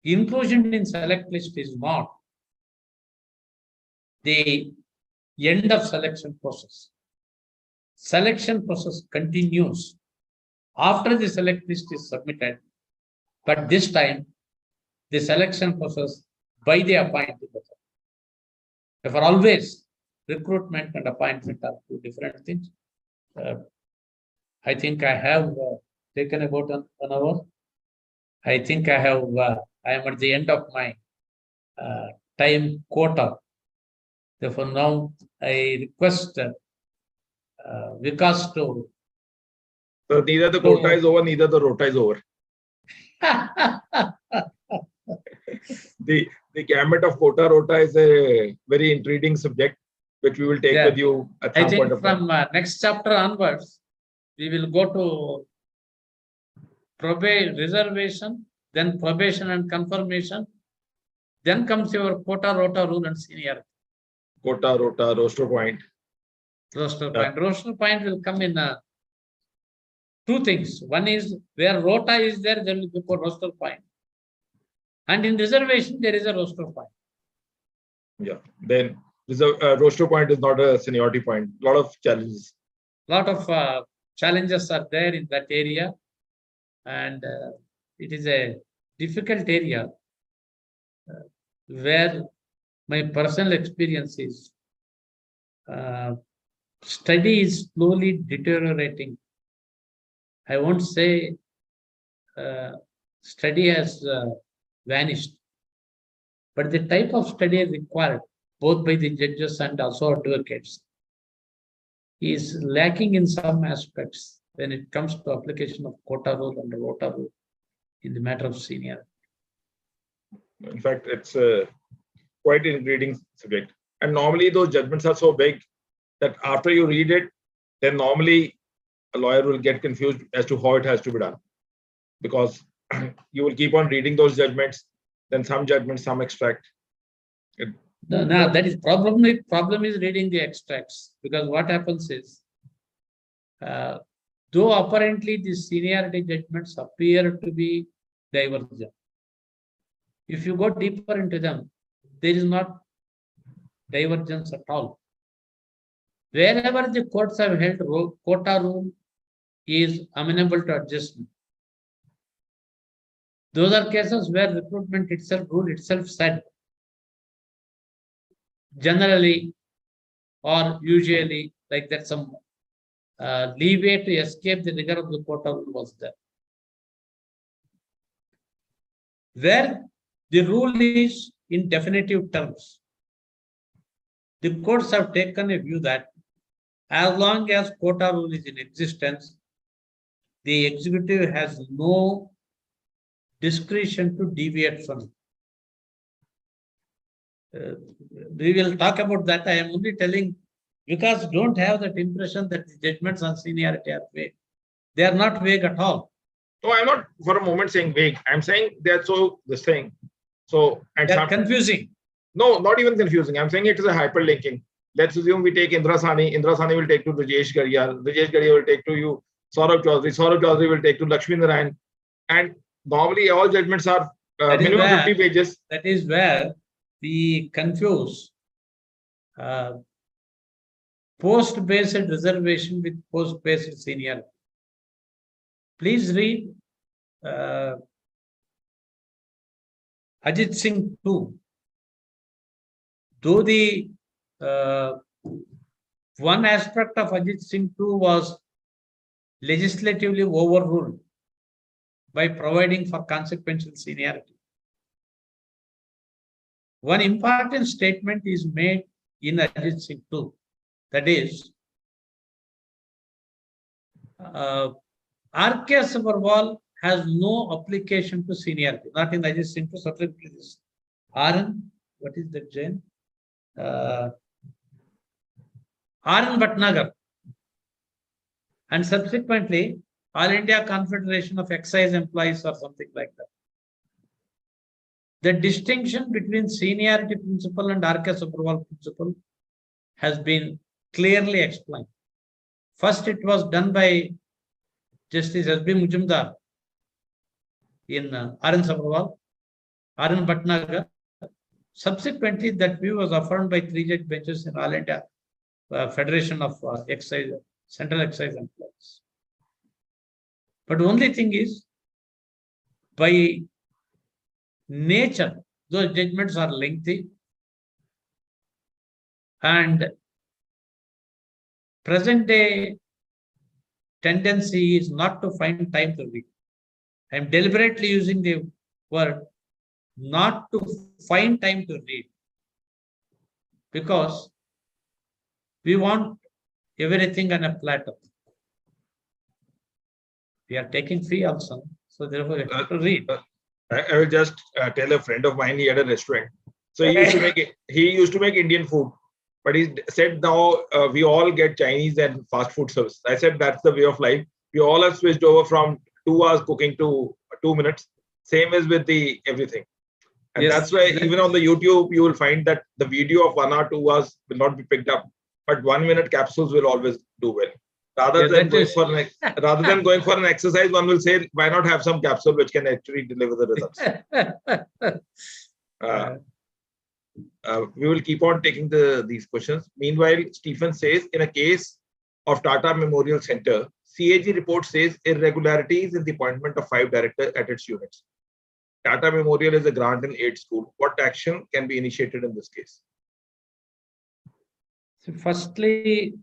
inclusion in select list is not the end of selection process. Selection process continues after the select list is submitted, but this time the selection process by the appointed authority. Therefore, always recruitment and appointment are two different things. I think I have taken about an hour. I think I am at the end of my time quota. Therefore, now I request Vikas to. So neither the quota is over, neither the rota is over. The gamut of quota rota is a very intriguing subject, which we will take with you at some point of time. From next chapter onwards, we will go to reservation, then probation and confirmation. Then comes your quota rota rule and seniority. Quota rota, roster point. Roster point. Roster point will come in two things. One is where rota is there will be a roster point. And in reservation, there is a roster point. Yeah. Then roster point is not a seniority point. A lot of challenges. Lot of challenges are there in that area. And it is a difficult area where my personal experience is study is slowly deteriorating. I won't say study has vanished, but the type of study required both by the judges and also advocates is lacking in some aspects when it comes to application of quota rule and rota rule in the matter of seniority. In fact, it's quite an intriguing subject. And normally those judgments are so big that after you read it, then normally a lawyer will get confused as to how it has to be done. Because you will keep on reading those judgments, then some judgments, some extract. No, that is problem. Problem is reading the extracts, because what happens is, though apparently the seniority judgments appear to be divergent, if you go deeper into them, there is not divergence at all. Wherever the courts have held quota rule is amenable to adjustment. Those are cases where recruitment itself, rule itself said generally or usually like that some leeway to escape the rigor of the quota rule was there. Where the rule is in definitive terms, the courts have taken a view that as long as quota rule is in existence, the executive has no discretion to deviate from it. We will talk about that. I am only telling because don't have that impression that the judgments on seniority are vague. They are not vague at all. No, I'm not for a moment saying vague. I'm saying they're so this thing. So and They're confusing. No, not even confusing. I'm saying it is a hyperlinking. Let's assume we take Indra Sani. Indra Sani will take to Rajesh Gariyal. Rajesh Gariyal will take to you Saurabh Chaudhary. Saurabh Chaudhary will take to Lakshmi Narayan. And normally all judgments are minimum 50 pages. That is where we confuse post-based reservation with post-based seniority. Please read Ajit Singh 2. Though the one aspect of Ajit Singh 2 was legislatively overruled by providing for consequential seniority. One important statement is made in Ajit Singh 2. That is, R.K. Sabharwal has no application to seniority, not in Ajit Singh 2, subsequently this. RN, what is that, Jain? RN Bhatnagar. And subsequently, All India Confederation of Excise Employees or something like that. The distinction between seniority principle and R.K. Sabharwal principle has been clearly explained. First, it was done by Justice S.B. Mujumdar in R.N. Sabharwal, R.N. Bhatnagar. Subsequently, that view was affirmed by 3 judge benches in All India Federation of Excise, Central Excise Employees. But only thing is, by nature, those judgments are lengthy and present day tendency is not to find time to read. I am deliberately using the word not to find time to read because we want everything on a platter. We are taking fee also, so therefore we have to read. I will just tell a friend of mine, he had a restaurant. So he used to make Indian food. But he said now we all get Chinese and fast food service. I said that's the way of life. We all have switched over from 2 hours cooking to 2 minutes. Same as with the everything. And yes, that's why exactly. Even on the YouTube, you will find that the video of 1 or 2 hours will not be picked up. But 1 minute capsules will always do well. Rather than going for an exercise, one will say, why not have some capsule which can actually deliver the results? We will keep on taking these questions. Meanwhile, Stephen says, in a case of Tata Memorial Center, CAG report says irregularities in the appointment of 5 directors at its units. Tata Memorial is a grant and aid school. What action can be initiated in this case? So firstly,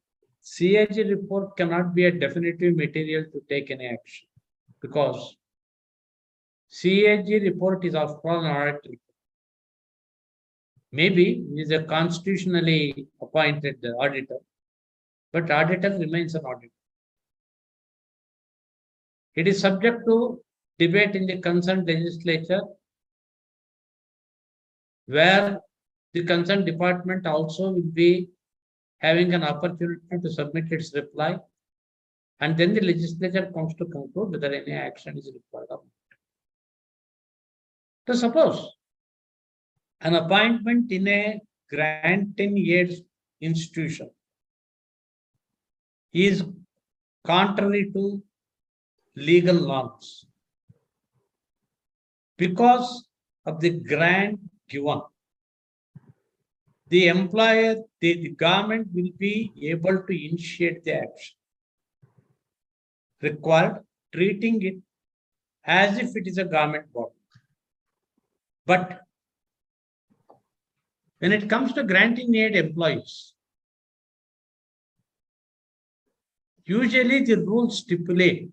CAG report cannot be a definitive material to take any action because CAG report is after all an audit report. Maybe he is a constitutionally appointed auditor, but auditor remains an auditor. It is subject to debate in the concerned legislature, where the concerned department also will be having an opportunity to submit its reply, and then the legislature comes to conclude whether any action is required or not. So suppose an appointment in a granting aid institution is contrary to legal norms because of the grant given, the employer, the government will be able to initiate the action required, treating it as if it is a government body. But when it comes to granting aid employees, usually the rules stipulate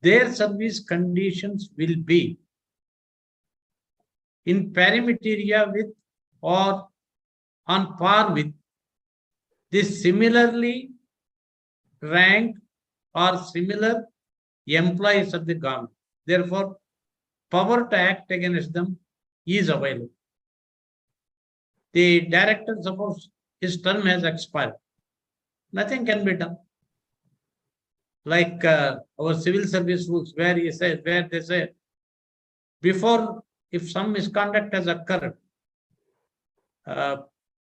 their service conditions will be in parameteria with or on par with the similarly ranked or similar employees of the government. Therefore, power to act against them is available. The director, suppose his term has expired, nothing can be done. Like our civil service rules, where they say, before, if some misconduct has occurred,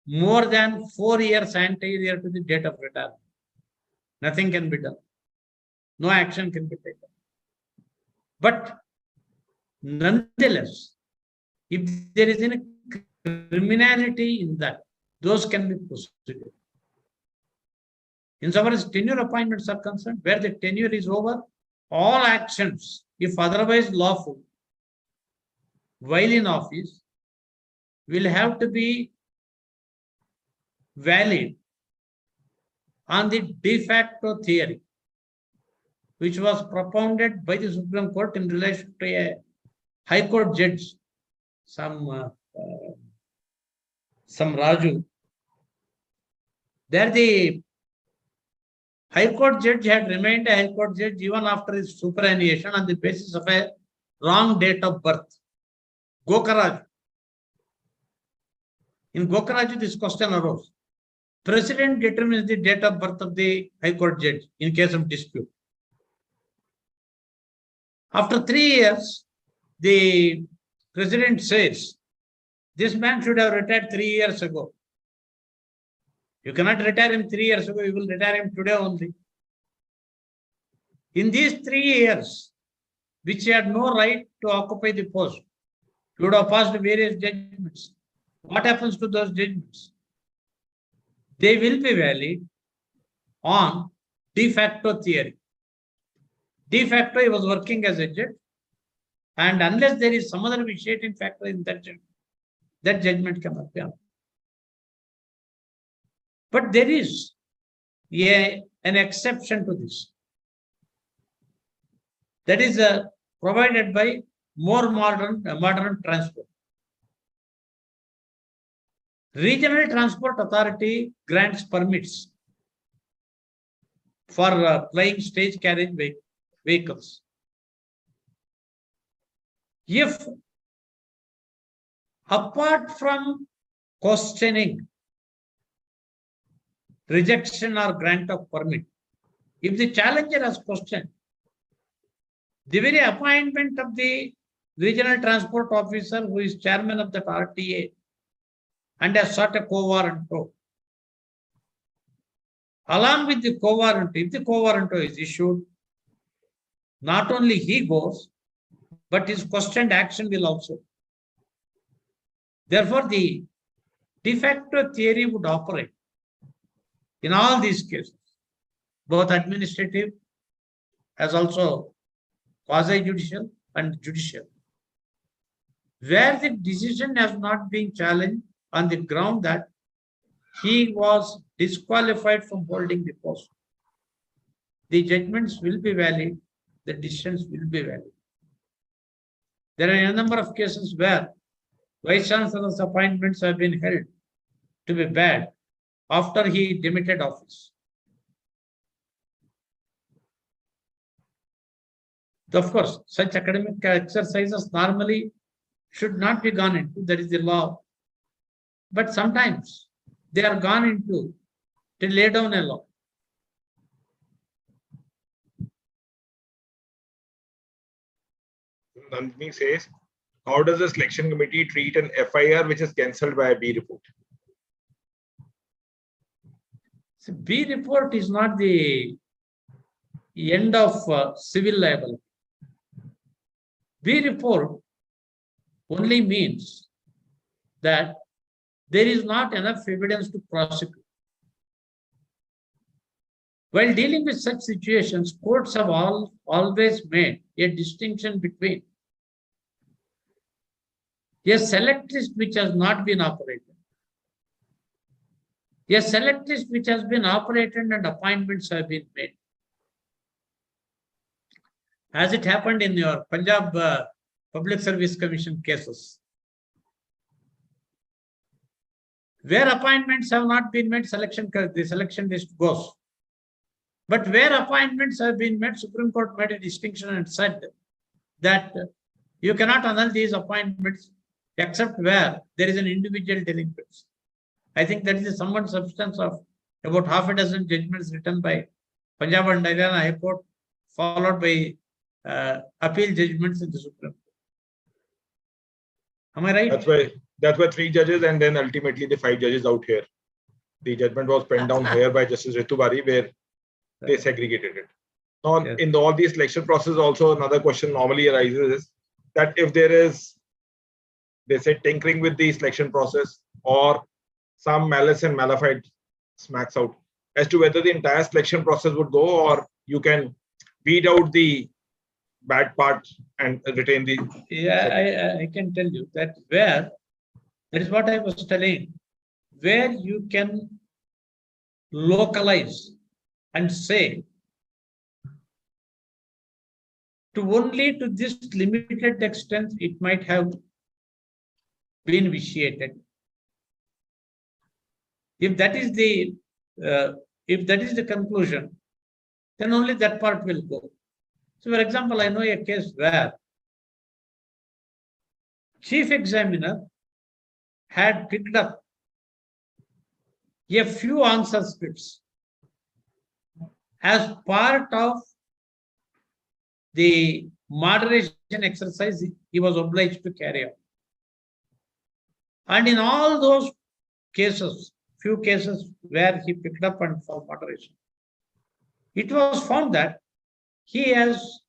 more than 4 years anterior to the date of retirement, nothing can be done. No action can be taken. But nonetheless, if there is any criminality in that, those can be prosecuted. Insofar as tenure appointments are concerned, where the tenure is over, all actions, if otherwise lawful, while in office, will have to be valid on the de facto theory, which was propounded by the Supreme Court in relation to a High Court judge, some Raju. There the High Court judge had remained a High Court judge even after his superannuation on the basis of a wrong date of birth. Gokaraj. In Gokaraj, this question arose. President determines the date of birth of the High Court judge in case of dispute. After 3 years, the president says, this man should have retired 3 years ago. You cannot retire him 3 years ago, you will retire him today only. In these 3 years, which he had no right to occupy the post, he would have passed various judgments. What happens to those judgments? They will be valid on de facto theory. De facto, he was working as a judge, and unless there is some other vitiating factor in that judgment cannot be honored. But there is an exception to this. That is provided by more modern transport. Regional Transport Authority grants permits for flying stage carriage vehicles. If, apart from questioning rejection or grant of permit, if the challenger has questioned the very appointment of the regional transport officer who is chairman of the RTA and has sought a co-warranto, along with the co-warranto, if the co-warranto is issued, not only he goes, but his questioned action will also. Therefore, the de facto theory would operate in all these cases, both administrative as also quasi-judicial and judicial, where the decision has not been challenged on the ground that he was disqualified from holding the post. The judgments will be valid, the decisions will be valid. There are a number of cases where Vice Chancellor's appointments have been held to be bad after he demitted office. Of course, such academic exercises normally should not be gone into, that is the law. But sometimes they are gone into to lay down a law. Nandini says, how does the selection committee treat an FIR which is cancelled by a B report? So B report is not the end of civil liability. B report only means that there is not enough evidence to prosecute. While dealing with such situations, courts have always made a distinction between a select list which has not been operated, a select list which has been operated and appointments have been made. As it happened in your Punjab Public Service Commission cases, where appointments have not been made, the selection list goes. But where appointments have been made, Supreme Court made a distinction and said that you cannot annul these appointments except where there is an individual delinquency. I think that is the sum and substance of about half a dozen judgments written by Punjab and Haryana High Court, followed by appeal judgments in the Supreme Court. Am I right? That's why 3 judges and then ultimately the 5 judges out here. The judgment was penned down here by Justice Ritu Bari, where they segregated it. Now, yes. In all these selection process, also another question normally arises is that if there is, they say, tinkering with the selection process or some malice and malafide smacks out, as to whether the entire selection process would go, or you can weed out the bad part and retain the. Yeah, I can tell you that that is what I was telling, where you can localize and say only to this limited extent it might have been vitiated. If that is the conclusion, then only that part will go. So, for example, I know a case where chief examiner had picked up a few answer scripts as part of the moderation exercise he was obliged to carry out. And in all those cases, few cases where he picked up and for moderation, it was found that he has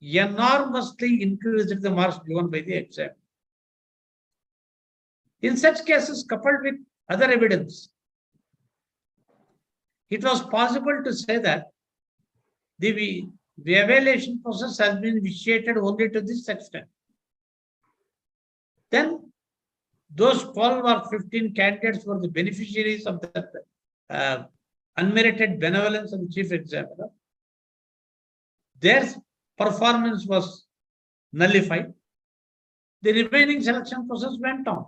enormously increased the marks given by the exam. In such cases, coupled with other evidence, it was possible to say that the evaluation process has been vitiated only to this extent. Then those 12 or 15 candidates were the beneficiaries of that unmerited benevolence of the chief examiner. Their performance was nullified. The remaining selection process went on.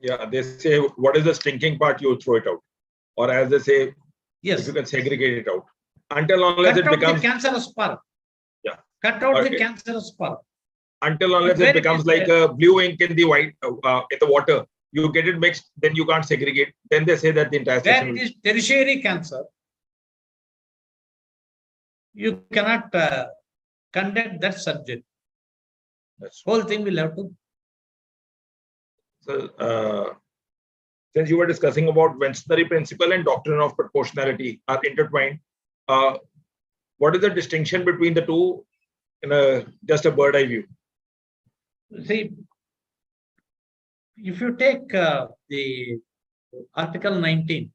Yeah, they say, what is the stinking part, you throw it out. Or as they say, yes, if you can segregate it out. Until unless it becomes the cancerous part. Yeah. Cut out the cancerous part. Until unless it becomes like a blue ink in the white in the water. You get it mixed, then you can't segregate. Then they say that the entire where it is tertiary cancer, you cannot conduct that subject. That's whole thing will have to. So, since you were discussing about Wensbury principle and doctrine of proportionality are intertwined, what is the distinction between the two in just a bird eye view? See, if you take the Article 19,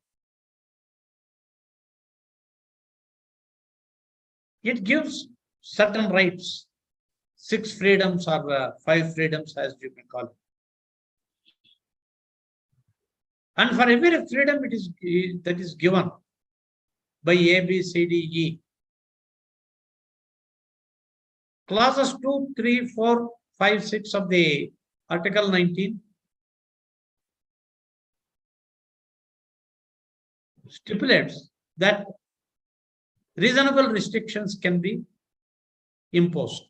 it gives certain rights, 6 freedoms or 5 freedoms, as you can call it. And for every freedom that is given by A, B, C, D, E, clauses 2, 3, 4, 5, 6 of the Article 19 stipulates that reasonable restrictions can be imposed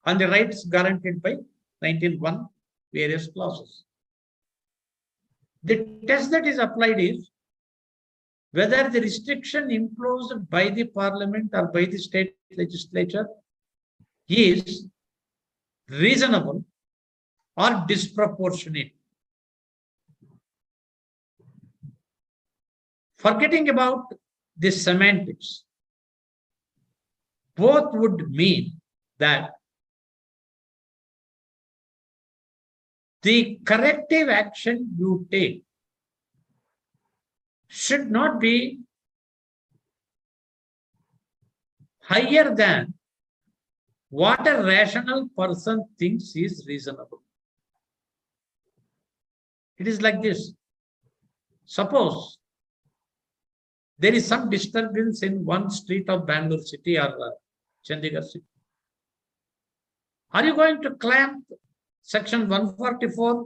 on the rights guaranteed by 19(1) various clauses. The test that is applied is whether the restriction imposed by the parliament or by the state legislature is reasonable or disproportionate. Forgetting about the semantics, both would mean that the corrective action you take should not be higher than what a rational person thinks is reasonable. It is like this. Suppose there is some disturbance in one street of Bangalore city or Chandigarh city. Are you going to clamp section 144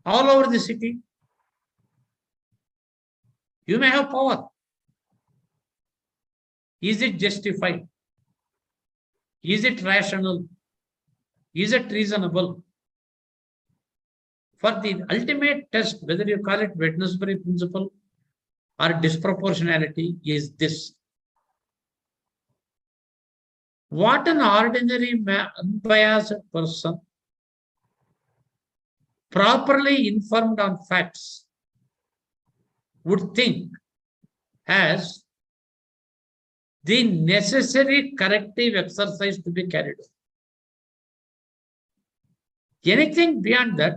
all over the city? You may have power. Is it justified? Is it rational? Is it reasonable? For the ultimate test, whether you call it Wednesbury principle or disproportionality, is this. What an ordinary unbiased person, properly informed on facts, would think as the necessary corrective exercise to be carried out. Anything beyond that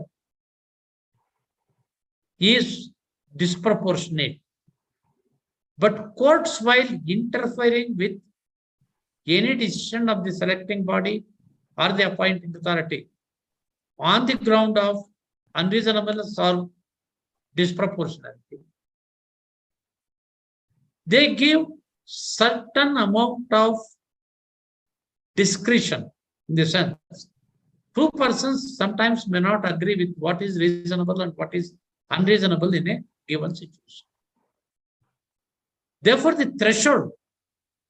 is disproportionate. But courts, while interfering with any decision of the selecting body or the appointing authority on the ground of unreasonableness or disproportionality, they give certain amount of discretion, in the sense two persons sometimes may not agree with what is reasonable and what is unreasonable in a given situation. Therefore, the threshold,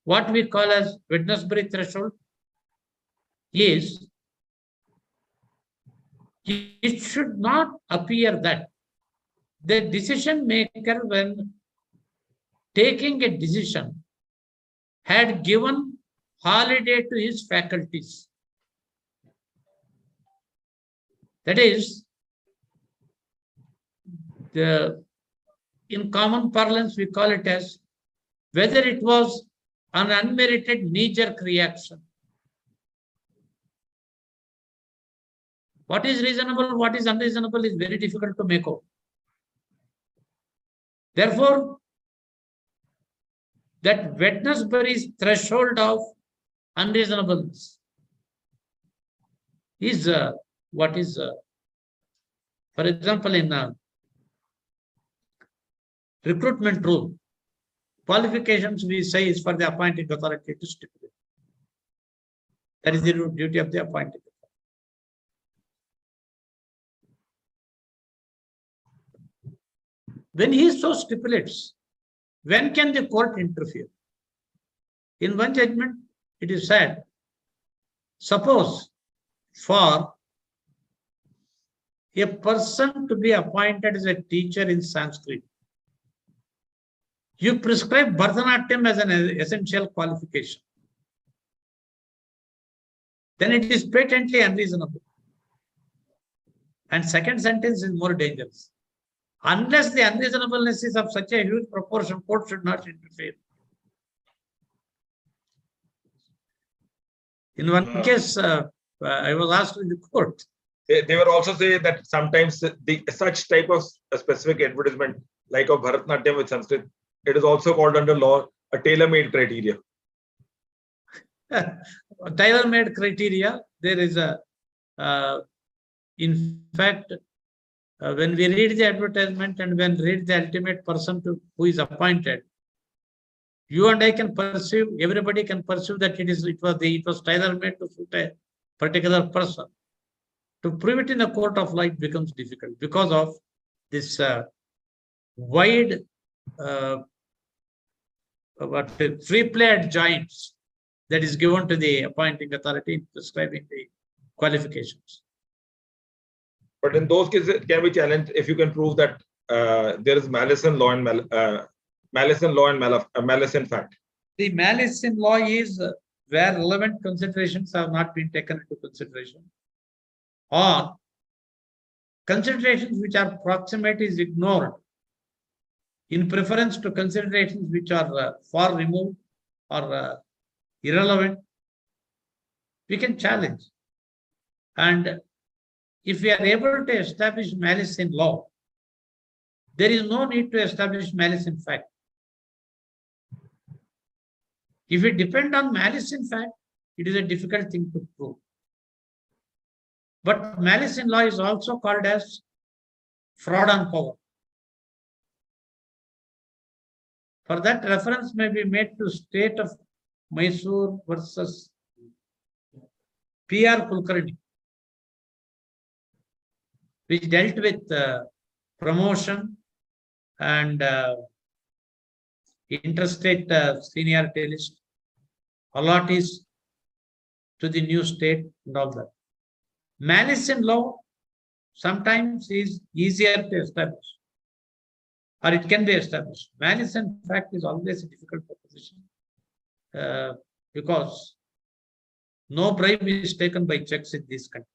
what we call as Wednesbury threshold, is it should not appear that the decision maker, when taking a decision, had given holiday to his faculties. That is, in common parlance, we call it as whether it was an unmerited knee-jerk reaction. What is reasonable, what is unreasonable is very difficult to make out. Therefore, that Wednesbury's threshold of unreasonableness is what is, for example, in recruitment rule, qualifications we say is for the appointing authority to stipulate. That is the duty of the appointing authority. When he so stipulates, when can the court interfere? In one judgment, it is said, suppose for a person to be appointed as a teacher in Sanskrit, you prescribe Bharatanatyam as an essential qualification, then it is patently unreasonable. And second sentence is more dangerous. Unless the unreasonableness is of such a huge proportion, court should not interfere. In one case, I was asked in the court. They were also saying that sometimes such type of specific advertisement, like of Bharatanatyam with Sanskrit, it is also called under law a tailor-made criteria. Tailor-made criteria, there is a, in fact, when we read the advertisement and when read the ultimate person who is appointed, you and I can perceive, everybody can perceive that it was tailor-made to suit a particular person. To prove it in a court of law, it becomes difficult because of this wide free play at joints that is given to the appointing authority in prescribing the qualifications. But in those cases, it can be challenged if you can prove that there is malice in law and malice in fact. The malice in law is where relevant considerations have not been taken into consideration, or considerations which are proximate is ignored in preference to considerations which are far removed or irrelevant. We can challenge. And if we are able to establish malice in law, there is no need to establish malice in fact. If we depend on malice in fact, it is a difficult thing to prove. But malice in law is also called as fraud on power. For that, reference may be made to State of Mysore versus P.R. Kulkarni, which dealt with promotion and interstate seniority list, allottees to the new state and all that. Malice in law sometimes is easier to establish, or it can be established. Malice in fact is always a difficult proposition because no bribe is taken by checks in this country.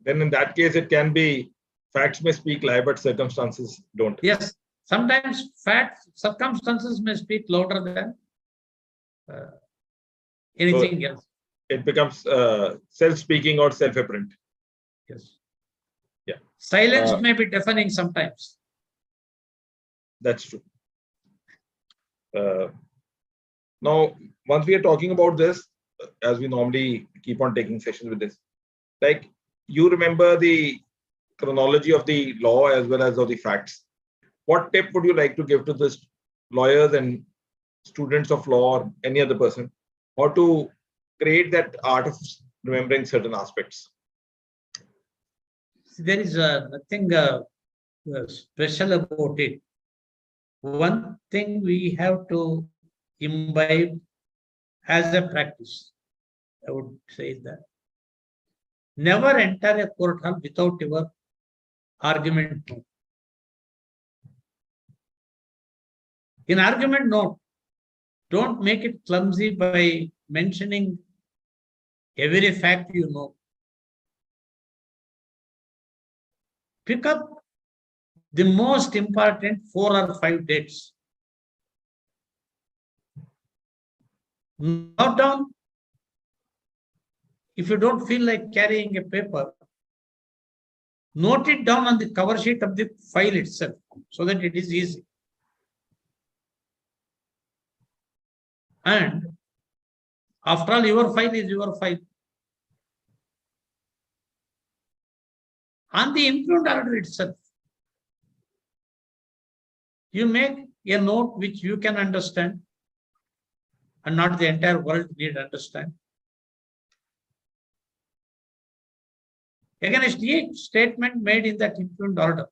Then in that case, it can be facts may speak lie, but circumstances don't. Yes, sometimes facts, circumstances may speak louder than anything else. It becomes self-speaking or self-apparent. Yes. Yeah. Silence may be deafening sometimes. That's true. Now, once we are talking about this, as we normally keep on taking sessions with this, like you remember the chronology of the law as well as of the facts. What tip would you like to give to this lawyers and students of law or any other person, how to create that art of remembering certain aspects? There is nothing special about it. One thing we have to imbibe as a practice, I would say that never enter a court hall without your argument note. In argument note, don't make it clumsy by mentioning every fact you know. Pick up the most important 4 or 5 dates. Note down. If you don't feel like carrying a paper, note it down on the cover sheet of the file itself so that it is easy. And after all, your file is your file. On the impugned order itself, you make a note which you can understand and not the entire world need to understand. Against each statement made in that impugned order,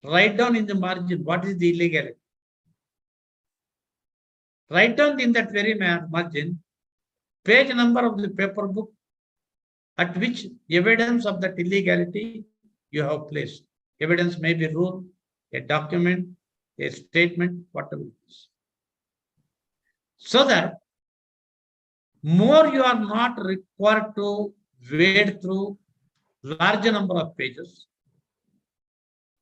write down in the margin what is the illegality. Write down in that very margin page number of the paper book at which evidence of that illegality you have placed. Evidence may be rule, a document, a statement, whatever it is. So that more you are not required to wade through larger number of pages,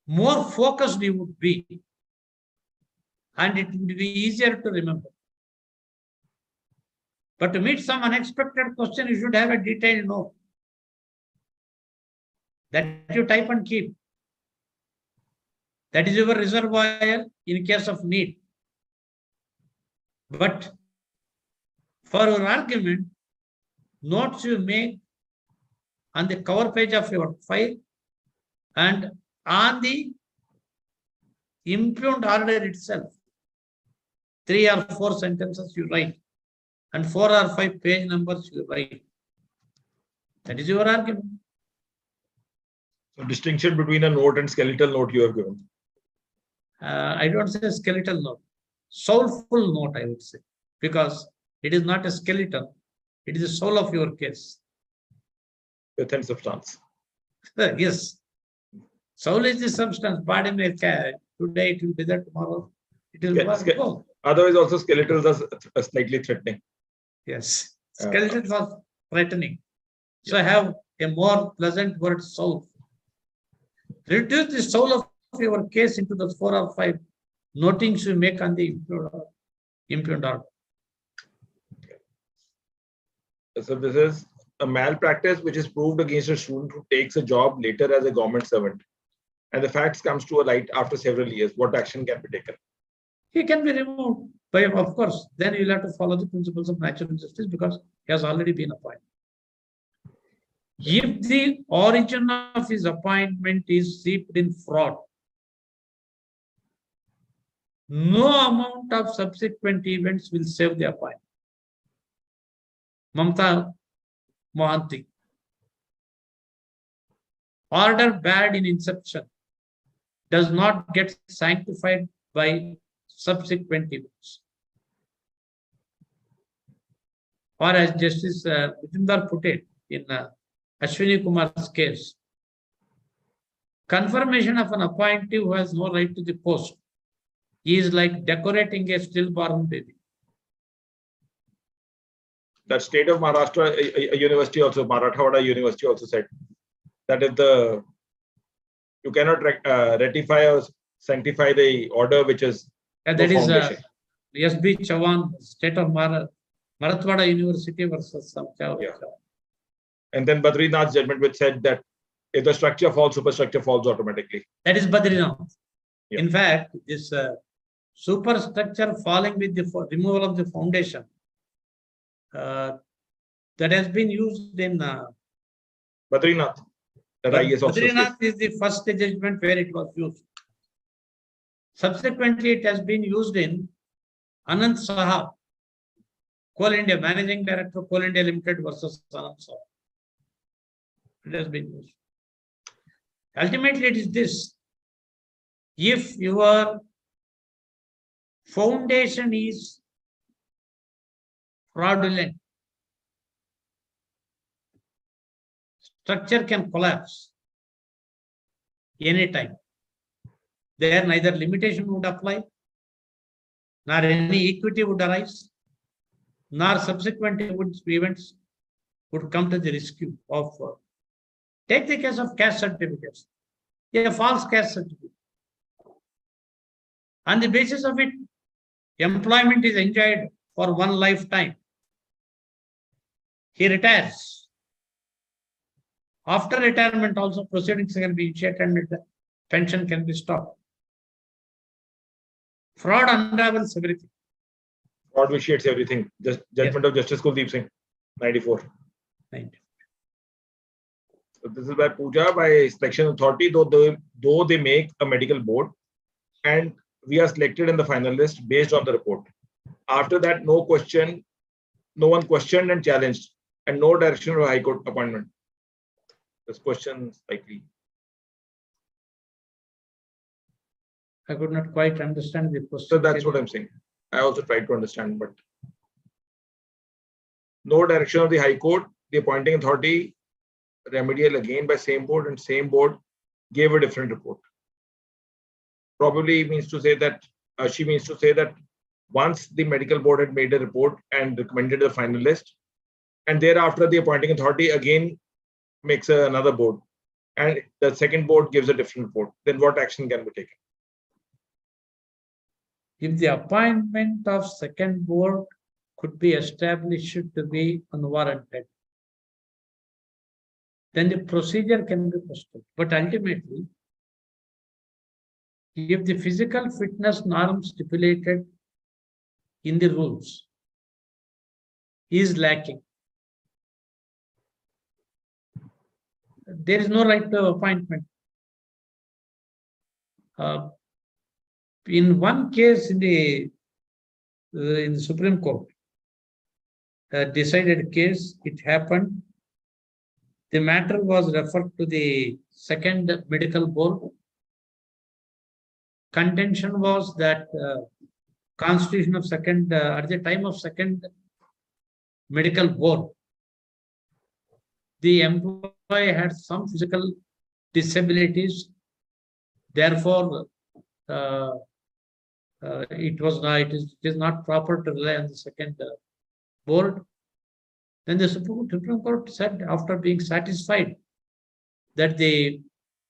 more focused you would be, and it would be easier to remember. But to meet some unexpected question, you should have a detailed note that you type and keep. That is your reservoir in case of need. But for your argument, notes you make on the cover page of your file and on the impugned order itself, 3 or 4 sentences you write and 4 or 5 page numbers you write. That is your argument. So distinction between a note and skeletal note you have given. I don't say skeletal note, soulful note I would say, because it is not a skeleton, it is the soul of your case. With and substance. Yes. Soul is the substance, body may carry. Today it will be there, tomorrow it will go. Otherwise also skeletals are slightly threatening. Yes, skeletons are threatening. So I have a more pleasant word, soul. Reduce the soul of your case into the 4 or 5 notings you make on the impugned order. So this is a malpractice which is proved against a student who takes a job later as a government servant, and the facts comes to a light after several years, what action can be taken? He can be removed. But of course, then you'll have to follow the principles of natural justice because he has already been appointed. If the origin of his appointment is seeped in fraud, no amount of subsequent events will save the appointment. Mamta Mohanty. Order bad in inception does not get sanctified by subsequent events. Or as Justice Vijindar put it in Ashwini Kumar's case, confirmation of an appointee who has no right to the post is like decorating a stillborn baby. That state of Maharashtra, a university also, Marathwada University also said that if you cannot ratify or sanctify the order which is And that is S.B. Chavan, state of Marathwada University versus some. Yeah. And then Badrinath's judgment which said that if the structure falls, superstructure falls automatically. That is Badrinath. Yeah. In fact, this superstructure falling with the removal of the foundation that has been used in Badrinath. Badrinath is the first judgment where it was used. Subsequently, it has been used in Anand Saha, Coal India, Managing Director, Coal India Limited versus Anand Saha. It has been used. Ultimately, it is this. If your foundation is fraudulent, structure can collapse anytime. There neither limitation would apply, nor any equity would arise, nor subsequent events would come to the rescue of. Take the case of caste certificates, a false caste certificate. On the basis of it, employment is enjoyed for one lifetime. He retires. After retirement, also proceedings can be initiated and the pension can be stopped. Fraud unravels everything. Fraud vitiates everything. Just judgment of Justice Kuldeep Singh, 94. 90. So this is by Puja, by selection authority, though they make a medical board, and we are selected in the final list based on the report. After that, no one questioned and challenged, and no direction or High Court appointment. This question is likely. I could not quite understand the question. So that's what I'm saying. I also tried to understand, but no direction of the High Court, the appointing authority, remedial again by same board, and same board gave a different report. Probably means to say that she means to say that once the medical board had made a report and recommended the final list, and thereafter the appointing authority again makes another board, and the second board gives a different report, then what action can be taken? If the appointment of second board could be established to be unwarranted, then the procedure can be pursued. But ultimately, if the physical fitness norm stipulated in the rules is lacking, there is no right to appointment. In one case in the Supreme Court, decided case, it happened. The matter was referred to the second medical board. Contention was that constitution of second, at the time of second medical board, the employee had some physical disabilities. Therefore, it is not proper to rely on the second board. Then the Supreme Court said, after being satisfied that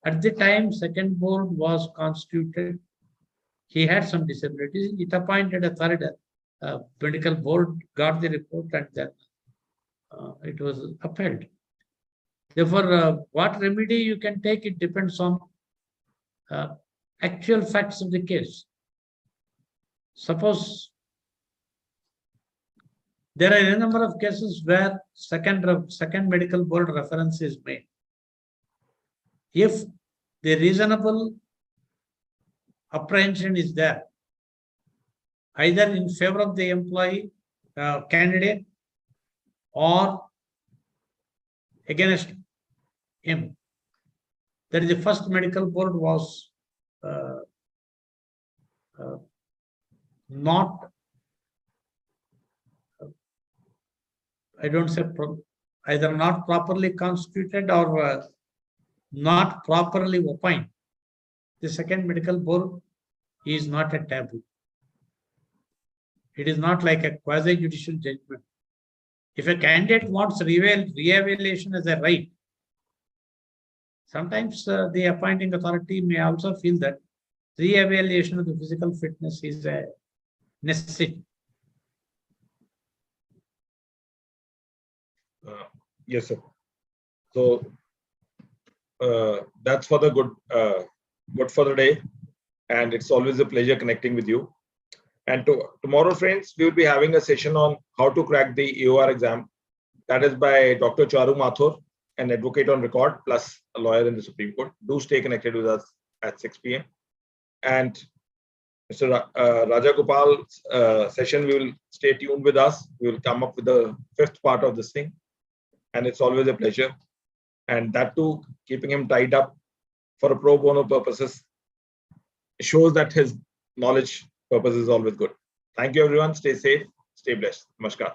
at the time second board was constituted, he had some disabilities, it appointed a third medical board, got the report, and then it was upheld. Therefore, what remedy you can take, it depends on actual facts of the case. Suppose there are a number of cases where second medical board reference is made. If the reasonable apprehension is there, either in favor of the employee candidate or against him, that is the first medical board was not, I don't say either not properly constituted or not properly appointed. The second medical board is not a taboo. It is not like a quasi-judicial judgment. If a candidate wants re-evaluation as a right, sometimes the appointing authority may also feel that re-evaluation of the physical fitness is a necessity. Yes, sir. So that's for the good for the day, and it's always a pleasure connecting with you. And tomorrow, friends, we will be having a session on how to crack the EOR exam. That is by Dr. Charu Mathur, an advocate on record, plus a lawyer in the Supreme Court. Do stay connected with us at 6 p.m. And Mr. Rajagopal's session, we will stay tuned with us. We will come up with the 5th part of this thing. And it's always a pleasure. And that too, keeping him tied up for a pro bono purposes shows that his knowledge purpose is always good. Thank you, everyone. Stay safe. Stay blessed. Namaskar.